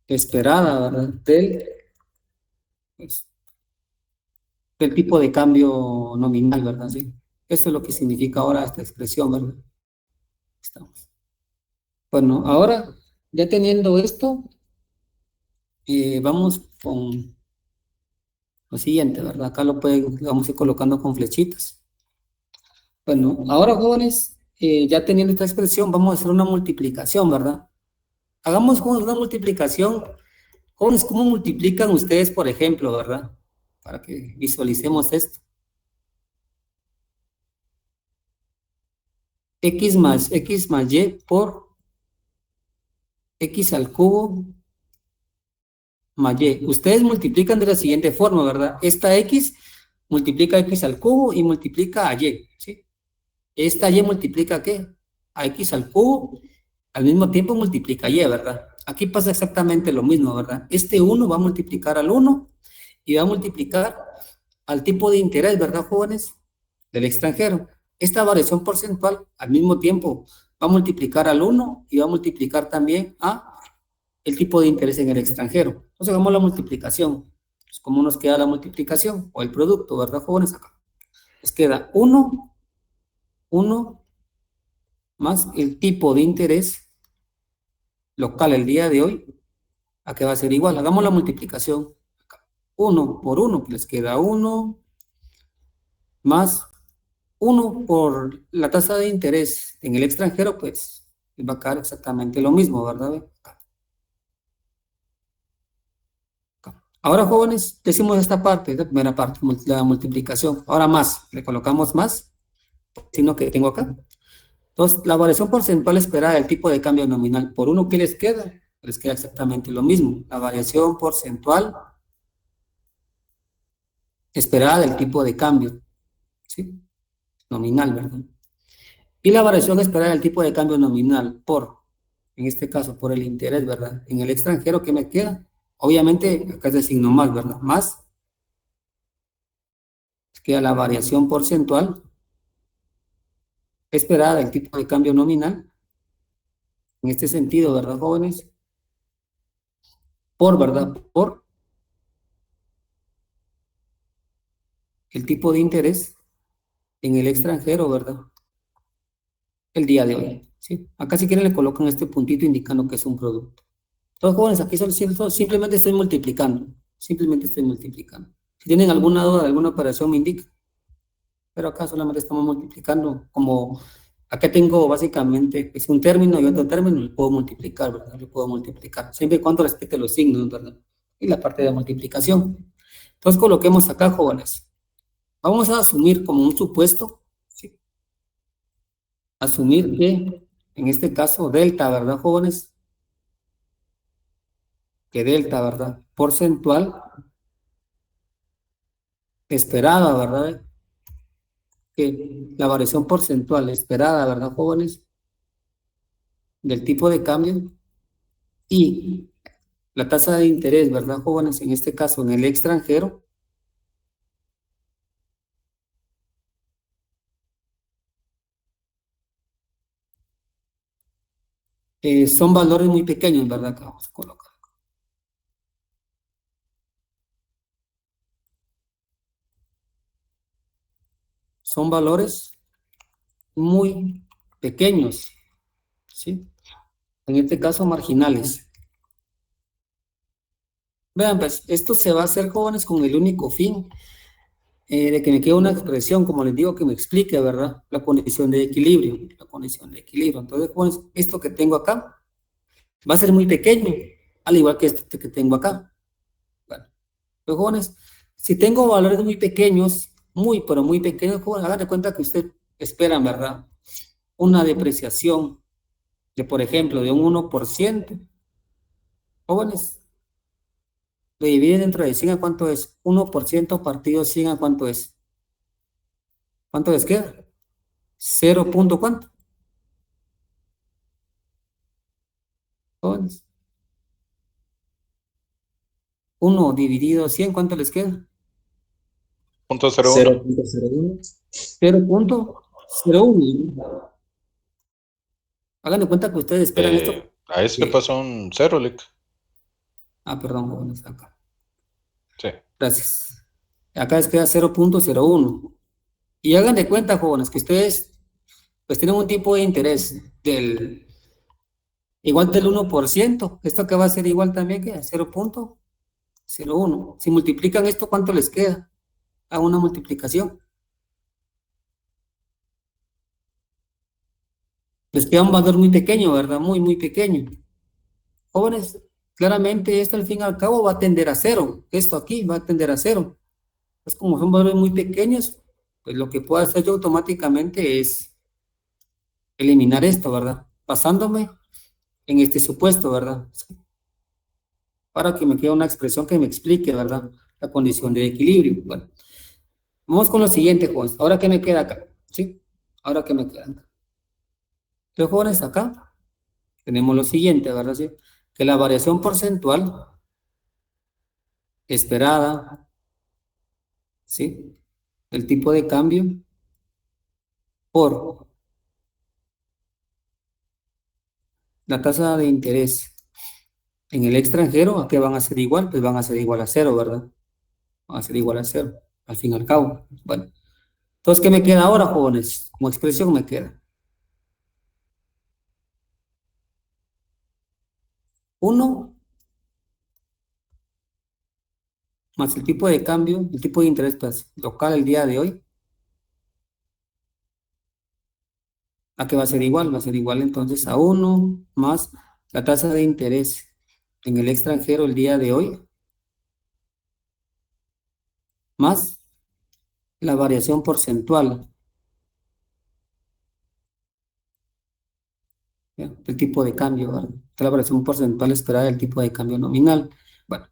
esperada, ¿verdad? Pues, del tipo de cambio nominal, ¿verdad? Sí. Esto es lo que significa ahora esta expresión, ¿verdad? Estamos. Bueno, ahora, ya teniendo esto, vamos con lo siguiente, ¿verdad? Acá vamos a ir colocando con flechitas. Bueno, ahora, jóvenes, ya teniendo esta expresión, vamos a hacer una multiplicación, ¿verdad? Hagamos, jóvenes, una multiplicación. Jóvenes, ¿cómo multiplican ustedes, por ejemplo, verdad? Para que visualicemos esto. X más Y por X al cubo más y. Ustedes multiplican de la siguiente forma, ¿verdad? Esta x multiplica x al cubo y multiplica a y, ¿sí? Esta y multiplica ¿a qué? A x al cubo, al mismo tiempo multiplica y, ¿verdad? Aquí pasa exactamente lo mismo, ¿verdad? Este 1 va a multiplicar al 1 y va a multiplicar al tipo de interés, ¿verdad, jóvenes? Del extranjero. Esta variación porcentual al mismo tiempo va a multiplicar al 1 y va a multiplicar también a el tipo de interés en el extranjero. Entonces hagamos la multiplicación. Pues, ¿cómo nos queda la multiplicación? O el producto, ¿verdad, jóvenes? Acá. Nos queda 1 más el tipo de interés local el día de hoy, ¿a qué va a ser igual? Hagamos la multiplicación. 1 por 1, que les queda 1 más 1 por la tasa de interés en el extranjero, pues va a quedar exactamente lo mismo, ¿verdad? Ahora, jóvenes, decimos esta parte, la primera parte, la multiplicación. Ahora más, le colocamos más, sino que tengo acá. Entonces, la variación porcentual esperada del tipo de cambio nominal por 1, ¿qué les queda? Les queda exactamente lo mismo. La variación porcentual esperada del tipo de cambio, ¿sí? Nominal, ¿verdad? Y la variación esperada del tipo de cambio nominal por, en este caso, por el interés, ¿verdad? En el extranjero, ¿qué me queda? Obviamente, acá es el signo más, ¿verdad? Más, queda la variación porcentual esperada del tipo de cambio nominal, en este sentido, ¿verdad, jóvenes? Por, ¿verdad? Por el tipo de interés en el extranjero, ¿verdad? El día de hoy, ¿sí? Acá si quieren le colocan este puntito indicando que es un producto. Entonces, jóvenes, aquí simplemente estoy multiplicando, simplemente estoy multiplicando. Si tienen alguna duda de alguna operación, me indican. Pero acá solamente estamos multiplicando, como acá tengo básicamente es un término y otro término, lo puedo multiplicar, ¿verdad? Lo puedo multiplicar, siempre y cuando respete los signos, ¿verdad? Y la parte de multiplicación. Entonces, coloquemos acá, jóvenes. Vamos a asumir como un supuesto, ¿sí? Asumir que, en este caso, delta, ¿verdad, jóvenes? Que delta, ¿verdad? Porcentual esperada, ¿verdad? Que la variación porcentual esperada, ¿verdad, jóvenes? Del tipo de cambio y la tasa de interés, ¿verdad, jóvenes? En este caso, en el extranjero, son valores muy pequeños, ¿verdad? Que vamos a colocar. Son valores muy pequeños, ¿sí? En este caso, marginales. Vean, pues, esto se va a hacer, jóvenes, con el único fin de que me quede una expresión, como les digo, que me explique, ¿verdad? La condición de equilibrio, la condición de equilibrio. Entonces, jóvenes, esto que tengo acá va a ser muy pequeño, al igual que este que tengo acá. Bueno, pues, jóvenes, si tengo valores muy pequeños, muy, pero muy pequeños, jóvenes, hagan de cuenta que usted esperan, ¿verdad? Una depreciación de, por ejemplo, de un 1%. Jóvenes, lo dividen dentro de 100, ¿a cuánto es? 1% partido 100, ¿a cuánto es? ¿Cuánto les queda? 0 punto ¿cuánto? Jóvenes. 1 dividido 100, ¿cuánto les queda? .01. 0.01. 0.01. Hagan de cuenta que ustedes esperan esto. A este pasó un 0, Lick. Perdón, jóvenes, acá. Sí. Gracias. Acá les queda 0.01. Y hagan de cuenta, jóvenes, que ustedes pues tienen un tipo de interés igual del 1%. Esto que va a ser igual también que a 0.01. Si multiplican esto, ¿cuánto les queda? Hagan una multiplicación. Les queda un valor muy pequeño, ¿verdad? Muy, muy pequeño. Jóvenes, claramente esto al fin y al cabo va a tender a cero. Esto aquí va a tender a cero. Pues como son valores muy pequeños, pues lo que puedo hacer yo automáticamente es eliminar esto, ¿verdad? Basándome en este supuesto, ¿verdad? para que me quede una expresión que me explique, ¿verdad? La condición de equilibrio. Bueno, vamos con lo siguiente, jóvenes. Ahora, ¿qué me queda acá? ¿Sí? Ahora, ¿qué me queda acá? Entonces, jóvenes, acá tenemos lo siguiente, ¿verdad? ¿Sí? Que la variación porcentual esperada, ¿sí? El tipo de cambio por la tasa de interés en el extranjero, ¿a qué van a ser igual? Pues van a ser igual a cero, ¿verdad? Van a ser igual a cero, al fin y al cabo. Bueno, entonces, ¿qué me queda ahora, jóvenes? Como expresión me queda 1 más el tipo de cambio, el tipo de interés pues, local el día de hoy. ¿A qué va a ser igual? Va a ser igual entonces a 1 más la tasa de interés en el extranjero el día de hoy, más la variación porcentual, ¿ya? El tipo de cambio, ¿verdad? La variación porcentual esperada del tipo de cambio nominal. Bueno,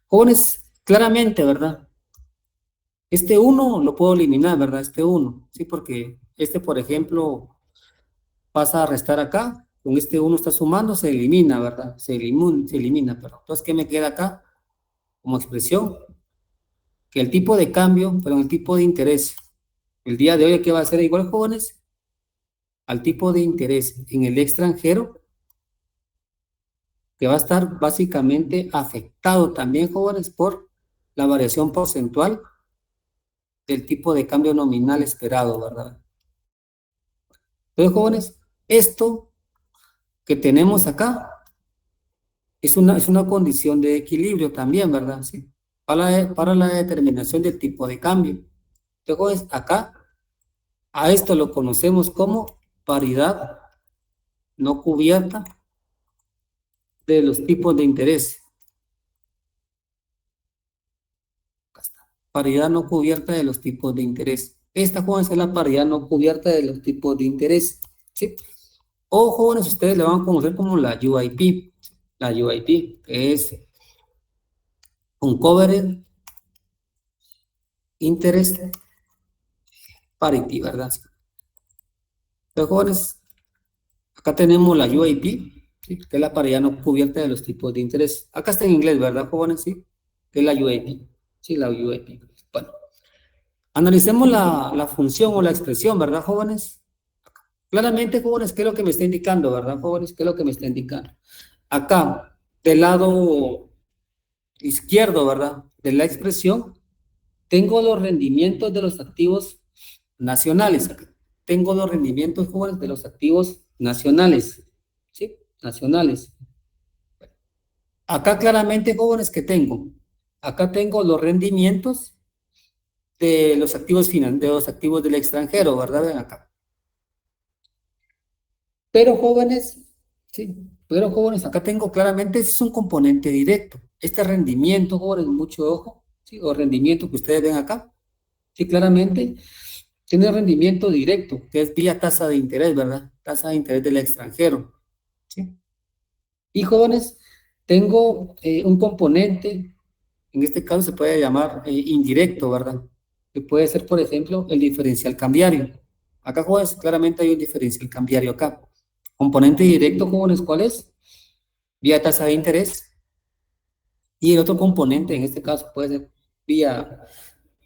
jóvenes, claramente, ¿verdad? Este 1 lo puedo eliminar, ¿verdad? Este 1, ¿sí? Porque este, por ejemplo, pasa a restar acá, con este 1 está sumando, se elimina, ¿verdad? Se elimina, pero entonces, ¿qué me queda acá como expresión? Que el tipo de cambio, pero el tipo de interés, el día de hoy, ¿qué va a ser igual, jóvenes? Al tipo de interés en el extranjero, que va a estar básicamente afectado también, jóvenes, por la variación porcentual del tipo de cambio nominal esperado, ¿verdad? Entonces, jóvenes, esto que tenemos acá es una condición de equilibrio también, ¿verdad? Sí. Para la determinación del tipo de cambio. Entonces, acá, a esto lo conocemos como paridad no cubierta de los tipos de interés. Acá está. Paridad no cubierta de los tipos de interés. Esta, jóvenes, es la paridad no cubierta de los tipos de interés. ¿Sí? O, jóvenes, ustedes le van a conocer como la UIP. La UIP, que es Uncovered Interest Parity, ¿verdad? Entonces, jóvenes, acá tenemos la UIP, ¿sí? Que es la paridad no cubierta de los tipos de interés. Acá está en inglés, ¿verdad, jóvenes? Sí, que es la UIP. Sí, la UIP. Bueno, analicemos la función o la expresión, ¿verdad, jóvenes? Claramente, jóvenes, ¿qué es lo que me está indicando, verdad, jóvenes? ¿Qué es lo que me está indicando? Acá, del lado izquierdo, ¿verdad? De la expresión, tengo los rendimientos de los activos nacionales. Tengo los rendimientos, jóvenes, de los activos nacionales. ¿Sí? Nacionales. Acá claramente, jóvenes, ¿qué tengo? Acá tengo los rendimientos de los activos de los activos del extranjero, ¿verdad? Ven acá. Pero jóvenes, sí, pero jóvenes, acá tengo claramente, ese es un componente directo. Este rendimiento, jóvenes, mucho ojo, ¿sí? O rendimiento que ustedes ven acá, sí, claramente, tiene rendimiento directo, que es vía tasa de interés, ¿verdad? Tasa de interés del extranjero, ¿sí? Y jóvenes, tengo un componente, en este caso se puede llamar indirecto, ¿verdad? Que puede ser, por ejemplo, el diferencial cambiario. Acá, jóvenes, claramente hay un diferencial cambiario acá. Componente directo, jóvenes, ¿cuál es? Vía tasa de interés. Y el otro componente, en este caso, puede ser vía,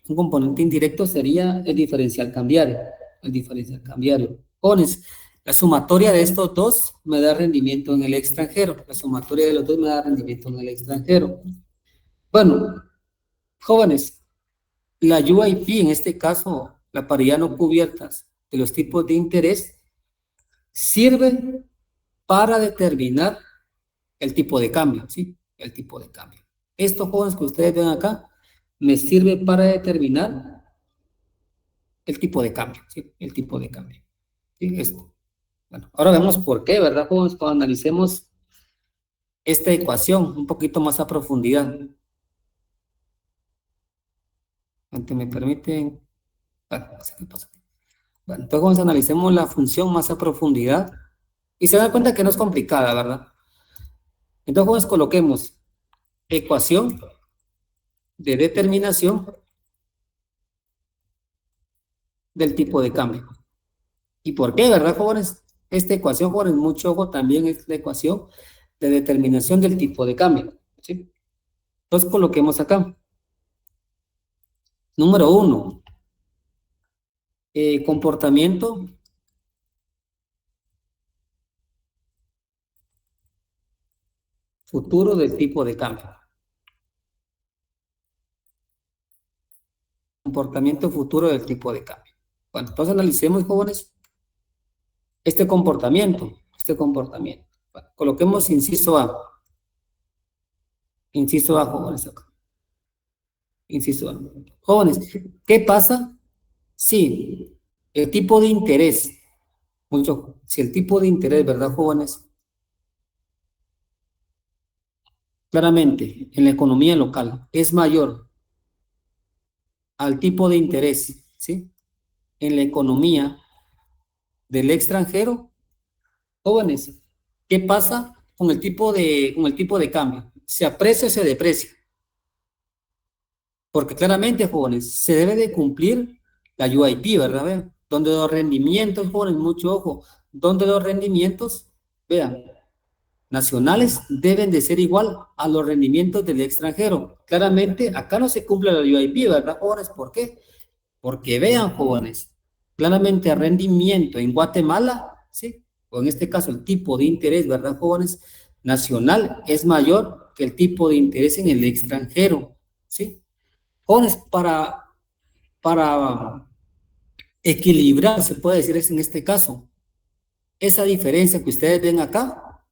un componente indirecto sería el diferencial cambiario. El diferencial cambiario. Jóvenes, la sumatoria de estos dos me da rendimiento en el extranjero. La sumatoria de los dos me da rendimiento en el extranjero. Bueno, jóvenes, la UIP, en este caso, la paridad no cubiertas de los tipos de interés, sirve para determinar el tipo de cambio, ¿sí? El tipo de cambio. Estos jóvenes que ustedes ven acá, me sirve para determinar el tipo de cambio, ¿sí? El tipo de cambio. ¿Sí? Esto. Bueno, ahora vemos por qué, ¿verdad, jóvenes? Cuando analicemos esta ecuación un poquito más a profundidad. ¿Me permiten? Bueno, no sé qué pasa. Bueno, entonces, jóvenes, analicemos la función más a profundidad y se dan cuenta que no es complicada, ¿verdad? Entonces, jóvenes, coloquemos ecuación de determinación del tipo de cambio. ¿Y por qué, verdad, jóvenes? Esta ecuación, jóvenes, mucho ojo, también es la ecuación de determinación del tipo de cambio, ¿sí? Entonces, coloquemos acá. Número 1, comportamiento futuro del tipo de cambio. Comportamiento futuro del tipo de cambio. Bueno, entonces analicemos, jóvenes, este comportamiento. Bueno, coloquemos inciso A. Inciso A, jóvenes, acá. Inciso A. Jóvenes, ¿qué pasa si el tipo de interés, si el tipo de interés, ¿verdad, jóvenes? Claramente, en la economía local es mayor al tipo de interés, ¿sí? En la economía del extranjero, jóvenes, ¿qué pasa con el tipo de cambio? ¿Se aprecia o se deprecia? Porque claramente, jóvenes, se debe de cumplir la UIP, ¿verdad? Vean, donde los rendimientos, jóvenes, mucho ojo, donde los rendimientos, vean, nacionales deben de ser igual a los rendimientos del extranjero. Claramente, acá no se cumple la UIP, ¿verdad, jóvenes? ¿Por qué? Porque vean, jóvenes, claramente el rendimiento en Guatemala, ¿sí? O en este caso el tipo de interés, ¿verdad, jóvenes? Nacional es mayor que el tipo de interés en el extranjero, ¿sí? Jóvenes, para equilibrar, se puede decir en este caso, esa diferencia que ustedes ven acá,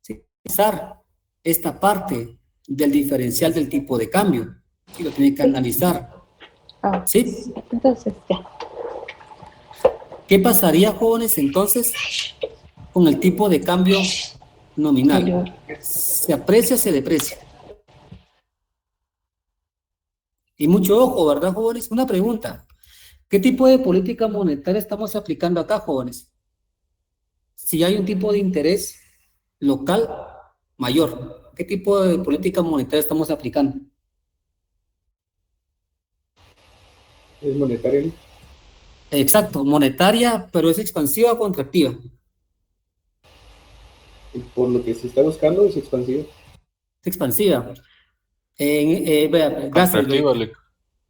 ¿sí? Usar esta parte del diferencial del tipo de cambio, ¿sí? Lo tienen que analizar, ¿sí? Entonces, ya. ¿Qué pasaría, jóvenes, entonces, con el tipo de cambio nominal? ¿Se aprecia o se deprecia? Y mucho ojo, ¿verdad, jóvenes? Una pregunta. ¿Qué tipo de política monetaria estamos aplicando acá, jóvenes? Si hay un tipo de interés local mayor, ¿qué tipo de política monetaria estamos aplicando? Es monetario. Exacto, monetaria, pero ¿es expansiva o contractiva? Por lo que se está buscando es expansivo. Es expansiva. Vea, gracias. Contractiva,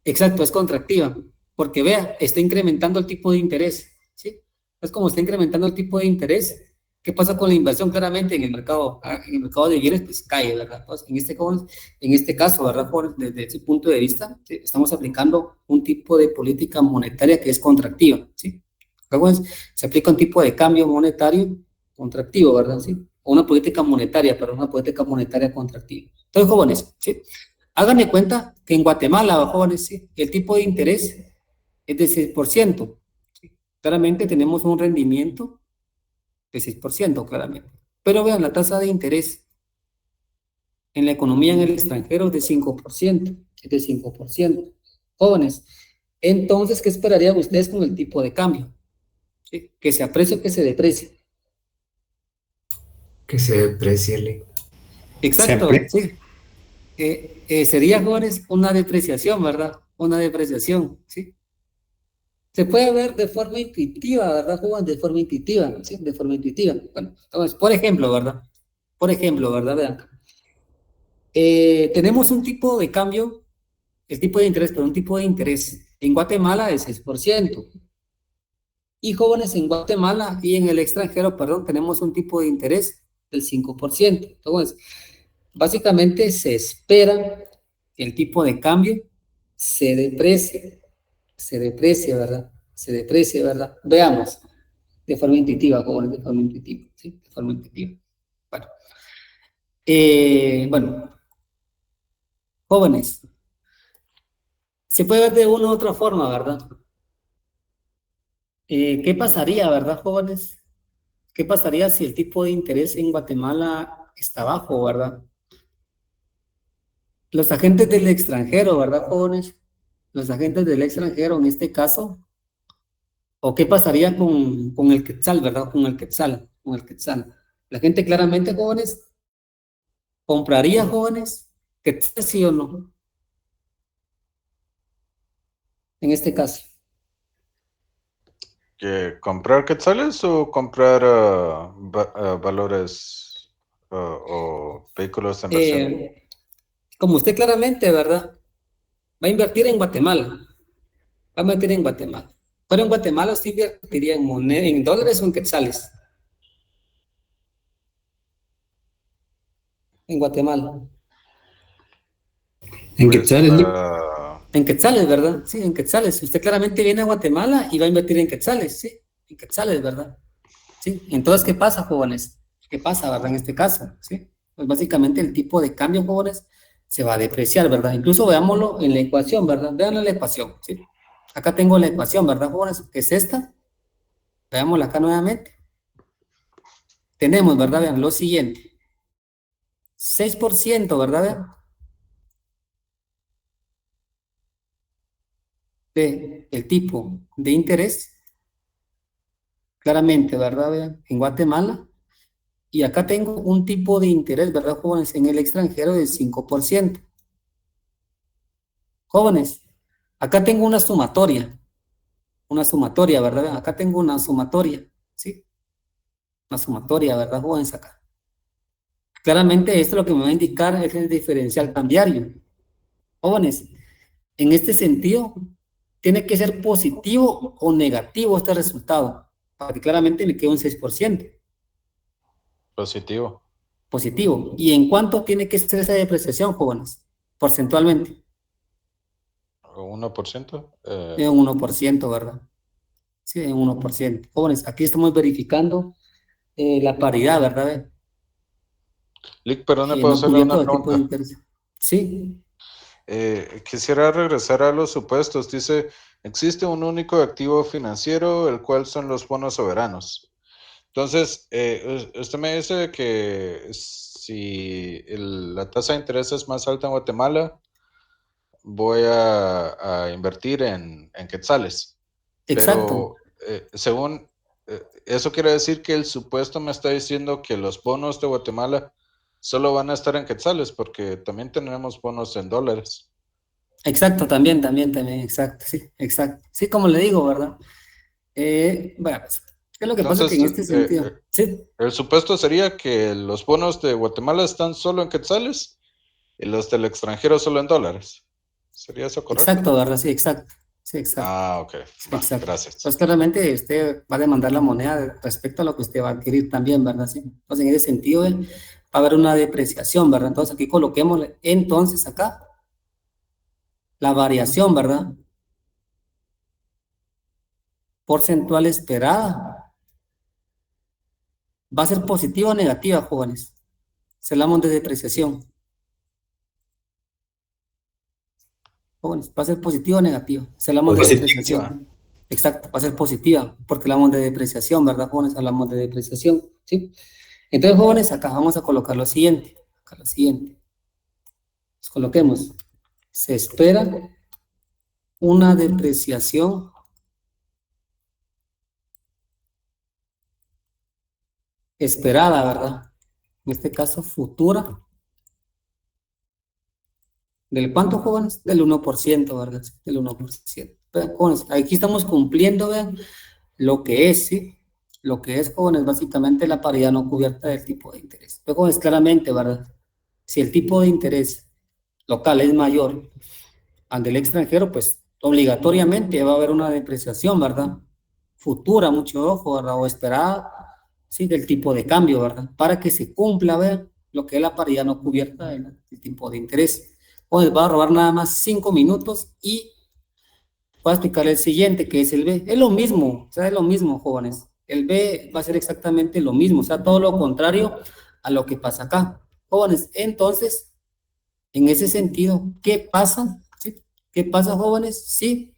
Exacto, es contractiva, porque vea, está incrementando el tipo de interés, ¿sí? Es como está incrementando el tipo de interés. ¿Qué pasa con la inversión? Claramente en el mercado de bienes, pues cae, ¿verdad? Pues, en este caso, ¿verdad? Desde ese punto de vista, ¿sí? Estamos aplicando un tipo de política monetaria que es contractiva, ¿sí? Luego se aplica un tipo de cambio monetario contractivo, ¿verdad? ¿Sí? O una política monetaria, pero una política monetaria contractiva. Entonces, jóvenes, ¿sí? Háganme cuenta que en Guatemala, jóvenes, ¿sí? El tipo de interés es de 6%. ¿Sí? Claramente tenemos un rendimiento de 6%, claramente. Pero vean, la tasa de interés en la economía en el extranjero es de 5%. Es de 5%. Jóvenes, entonces, ¿qué esperarían ustedes con el tipo de cambio? ¿Sí? ¿Que se aprecie o que se deprecie? Que se deprecie. Exacto, sí. Sería, jóvenes, una depreciación, ¿verdad? Una depreciación, ¿sí? Se puede ver de forma intuitiva, ¿verdad, jóvenes? De forma intuitiva, ¿sí? De forma intuitiva. Bueno, entonces, por ejemplo, ¿verdad? Vean. Tenemos un tipo de cambio, el tipo de interés, pero un tipo de interés en Guatemala de 6%. Y jóvenes en Guatemala y en el extranjero, perdón, tenemos un tipo de interés del 5%. Entonces, básicamente se espera que el tipo de cambio se deprecie, ¿verdad? Se deprecie, ¿verdad? Veamos, de forma intuitiva, jóvenes, de forma intuitiva, ¿sí? De forma intuitiva. Bueno, bueno, jóvenes, se puede ver de una u otra forma, ¿verdad? ¿Qué pasaría, verdad, jóvenes? ¿Qué pasaría si el tipo de interés en Guatemala está bajo, verdad? Los agentes del extranjero, ¿verdad, jóvenes? Los agentes del extranjero, en este caso, ¿o qué pasaría con el quetzal, verdad? Con el quetzal. La gente claramente, jóvenes, ¿Compraría, jóvenes? ¿Qué sí o no? En este caso. ¿Que comprar quetzales o comprar valores o vehículos de inversión? Como usted claramente, ¿verdad? Va a invertir en Guatemala. Va a invertir en Guatemala. Pero en Guatemala usted invertiría en moneda, en dólares o en quetzales. En Guatemala. En Pues, quetzales. En quetzales, ¿verdad? Sí, en quetzales. Usted claramente viene a Guatemala y va a invertir en quetzales, sí. En quetzales, ¿verdad? Sí. Entonces, ¿qué pasa, jóvenes? ¿Qué pasa, verdad? En este caso, ¿sí? Pues básicamente el tipo de cambio, jóvenes, se va a depreciar, ¿verdad? Incluso veámoslo en la ecuación, ¿verdad? Vean la ecuación, ¿sí? Acá tengo la ecuación, ¿verdad, jóvenes? Que es esta. Veámosla acá nuevamente. Tenemos, ¿verdad? Vean lo siguiente. 6%, ¿verdad? Vean. De el tipo de interés, claramente, ¿verdad? Vean, en Guatemala. Y acá tengo un tipo de interés, ¿verdad, jóvenes? En el extranjero del 5%. Jóvenes, acá tengo una sumatoria, ¿verdad? Acá tengo una sumatoria, ¿sí? Una sumatoria, ¿verdad, jóvenes? Acá. Claramente esto lo que me va a indicar es el diferencial cambiario. Jóvenes, en este sentido, tiene que ser positivo o negativo este resultado, para que claramente me quede un 6%. Positivo. Positivo. ¿Y en cuánto tiene que ser esa depreciación, jóvenes? Porcentualmente. 1%. En un 1%, ¿verdad? Sí, en 1%. Jóvenes, aquí estamos verificando la paridad, ¿verdad? Lick, perdón, ¿me puedo No hacerle cubierto una de tipo de pregunta? interés. Sí, Quisiera regresar a los supuestos. Dice, existe un único activo financiero, el cual son los bonos soberanos. Entonces, usted me dice que si la tasa de interés es más alta en Guatemala, voy a invertir en quetzales. exacto. Pero según eso quiere decir que el supuesto me está diciendo que los bonos de Guatemala solo van a estar en quetzales, porque también tenemos bonos en dólares. Exacto, también, exacto, sí, exacto. Sí, como le digo, ¿verdad? Bueno, pues, ¿qué es lo que pasa? Que Entonces, en este sentido, sí, el supuesto sería que los bonos de Guatemala están solo en quetzales y los del extranjero solo en dólares. ¿Sería eso correcto? exacto, ¿verdad? Sí, exacto. Sí, exacto. Ah, ok, Sí, va, exacto. gracias. Pues claramente usted va a demandar la moneda respecto a lo que usted va a adquirir también, ¿verdad? Sí. Entonces, en ese sentido, va a haber una depreciación, ¿verdad? Entonces, aquí coloquemos, entonces, acá, la variación, ¿verdad? Porcentual esperada. ¿Va a ser positiva o negativa, jóvenes? Se hablamos de depreciación. Jóvenes, ¿va a ser positiva o negativa? Se hablamos de Positiva. depreciación. Exacto, va a ser positiva, porque hablamos de depreciación, ¿verdad, jóvenes? Hablamos de depreciación, ¿sí? Entonces, jóvenes, acá vamos a colocar lo siguiente. Acá lo siguiente. Pues coloquemos. Se espera una depreciación esperada, ¿verdad? En este caso, futura. ¿Del cuánto, jóvenes? Del 1%, ¿verdad? Del 1%. Vean, jóvenes, aquí estamos cumpliendo, vean, lo que es, ¿sí? Lo que es, jóvenes, básicamente la paridad no cubierta del tipo de interés. Pero, jóvenes, claramente, ¿verdad? Si el tipo de interés local es mayor al del extranjero, pues obligatoriamente va a haber una depreciación, ¿verdad? Futura, mucho ojo, ¿verdad? O esperada, sí, del tipo de cambio, ¿verdad? Para que se cumpla, ¿verdad? Lo que es la paridad no cubierta del tipo de interés. Pues va a robar nada más 5 minutos y voy a explicar el siguiente, que es el B. Es lo mismo, o sea, es lo mismo, jóvenes. El B va a ser exactamente lo mismo, o sea, todo lo contrario a lo que pasa acá. Jóvenes, entonces, en ese sentido, ¿qué pasa? ¿Sí? ¿Qué pasa, jóvenes? Si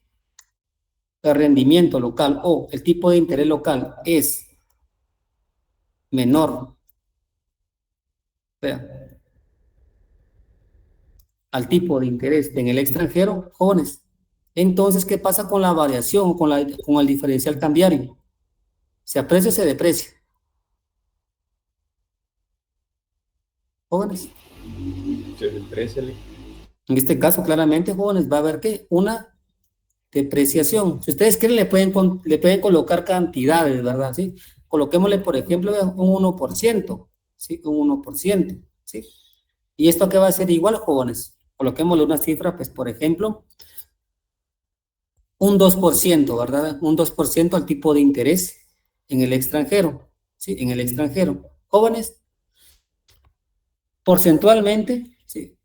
el rendimiento local o el tipo de interés local es menor, vea, al tipo de interés en el extranjero, jóvenes, entonces, ¿qué pasa con la variación, con el diferencial cambiario? ¿Se aprecia o se deprecia? Jóvenes. Desde el 13, Lick. En este caso, claramente, jóvenes, va a haber que una depreciación. Si ustedes quieren, le pueden colocar cantidades, ¿verdad? ¿Sí? Coloquémosle, por ejemplo, un 1%, ¿sí? Un 1%, ¿sí? ¿Y esto qué va a ser igual, jóvenes? Coloquémosle una cifra, pues, por ejemplo, un 2%, ¿verdad? Un 2% al tipo de interés en el extranjero, ¿sí? En el extranjero. Jóvenes, porcentualmente, ¿sí?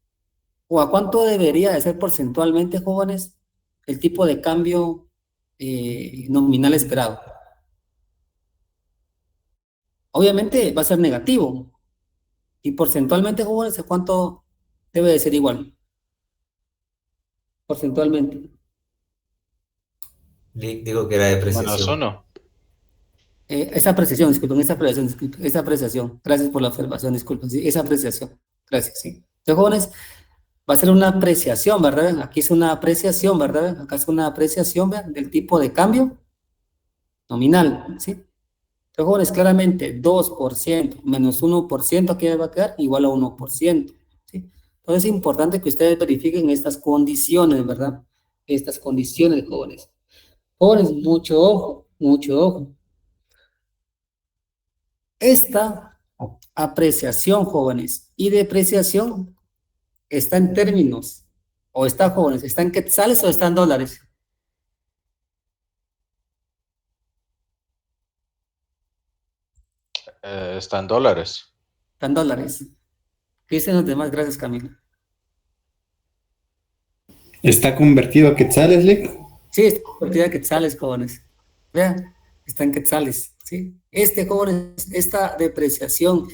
¿O a cuánto debería de ser porcentualmente, jóvenes, el tipo de cambio nominal esperado? Obviamente va a ser negativo. Y porcentualmente, jóvenes, ¿a cuánto debe de ser igual? Porcentualmente. Digo que era depreciación. -1. Esa apreciación, disculpen, esa apreciación. Gracias por la observación, disculpen, sí, esa apreciación. Gracias, sí. Entonces, jóvenes, va a ser una apreciación, ¿verdad? Aquí es una apreciación, ¿verdad? Acá es una apreciación, ¿verdad? Del tipo de cambio nominal, ¿sí? Entonces, jóvenes, claramente 2% menos 1%, aquí va a quedar igual a 1%, ¿sí? Entonces es importante que ustedes verifiquen estas condiciones, ¿verdad? Estas condiciones, jóvenes. Jóvenes, mucho ojo, mucho ojo. Esta apreciación, jóvenes, y depreciación está en términos, o está, jóvenes, está en quetzales o está en dólares. Está en dólares. Está en dólares. ¿Qué dicen los demás? Gracias, Camilo. ¿Está convertido a quetzales, Lick? Sí, está convertida a quetzales, jóvenes. Vean, está en quetzales, ¿sí? Jóvenes, esta depreciación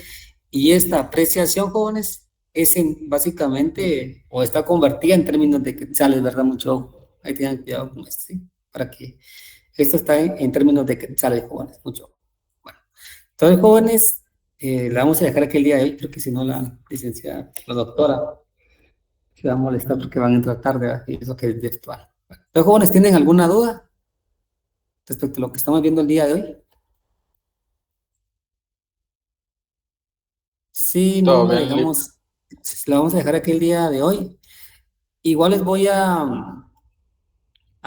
y esta apreciación, jóvenes, es básicamente, o está convertida en términos de quetzales, ¿verdad? Mucho ojo. Ahí tengan cuidado con esto, ¿sí? Para que esto está en términos de quetzales, jóvenes, mucho ojo. Bueno, entonces, jóvenes, la vamos a dejar aquí el día de hoy, porque si no la licenciada, la doctora, se va a molestar porque van a entrar tarde, ¿verdad? Y eso que es virtual. Bueno, entonces, jóvenes, ¿tienen alguna duda respecto a lo que estamos viendo el día de hoy? Sí, Todo no, bien, digamos, la vamos a dejar aquí el día de hoy. Igual les voy a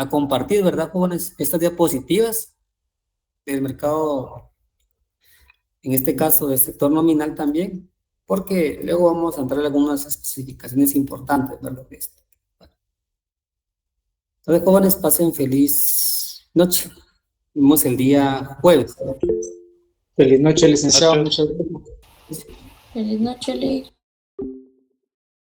compartir, ¿verdad, jóvenes? Estas diapositivas del mercado, en este caso del sector nominal también, porque luego vamos a entrar en algunas especificaciones importantes, ¿verdad? De esto. Bueno. Entonces, jóvenes, pasen feliz noche. Nos vemos el día jueves. Feliz noche, licenciado. Noches. Muchas gracias. Feliz noche, Lick.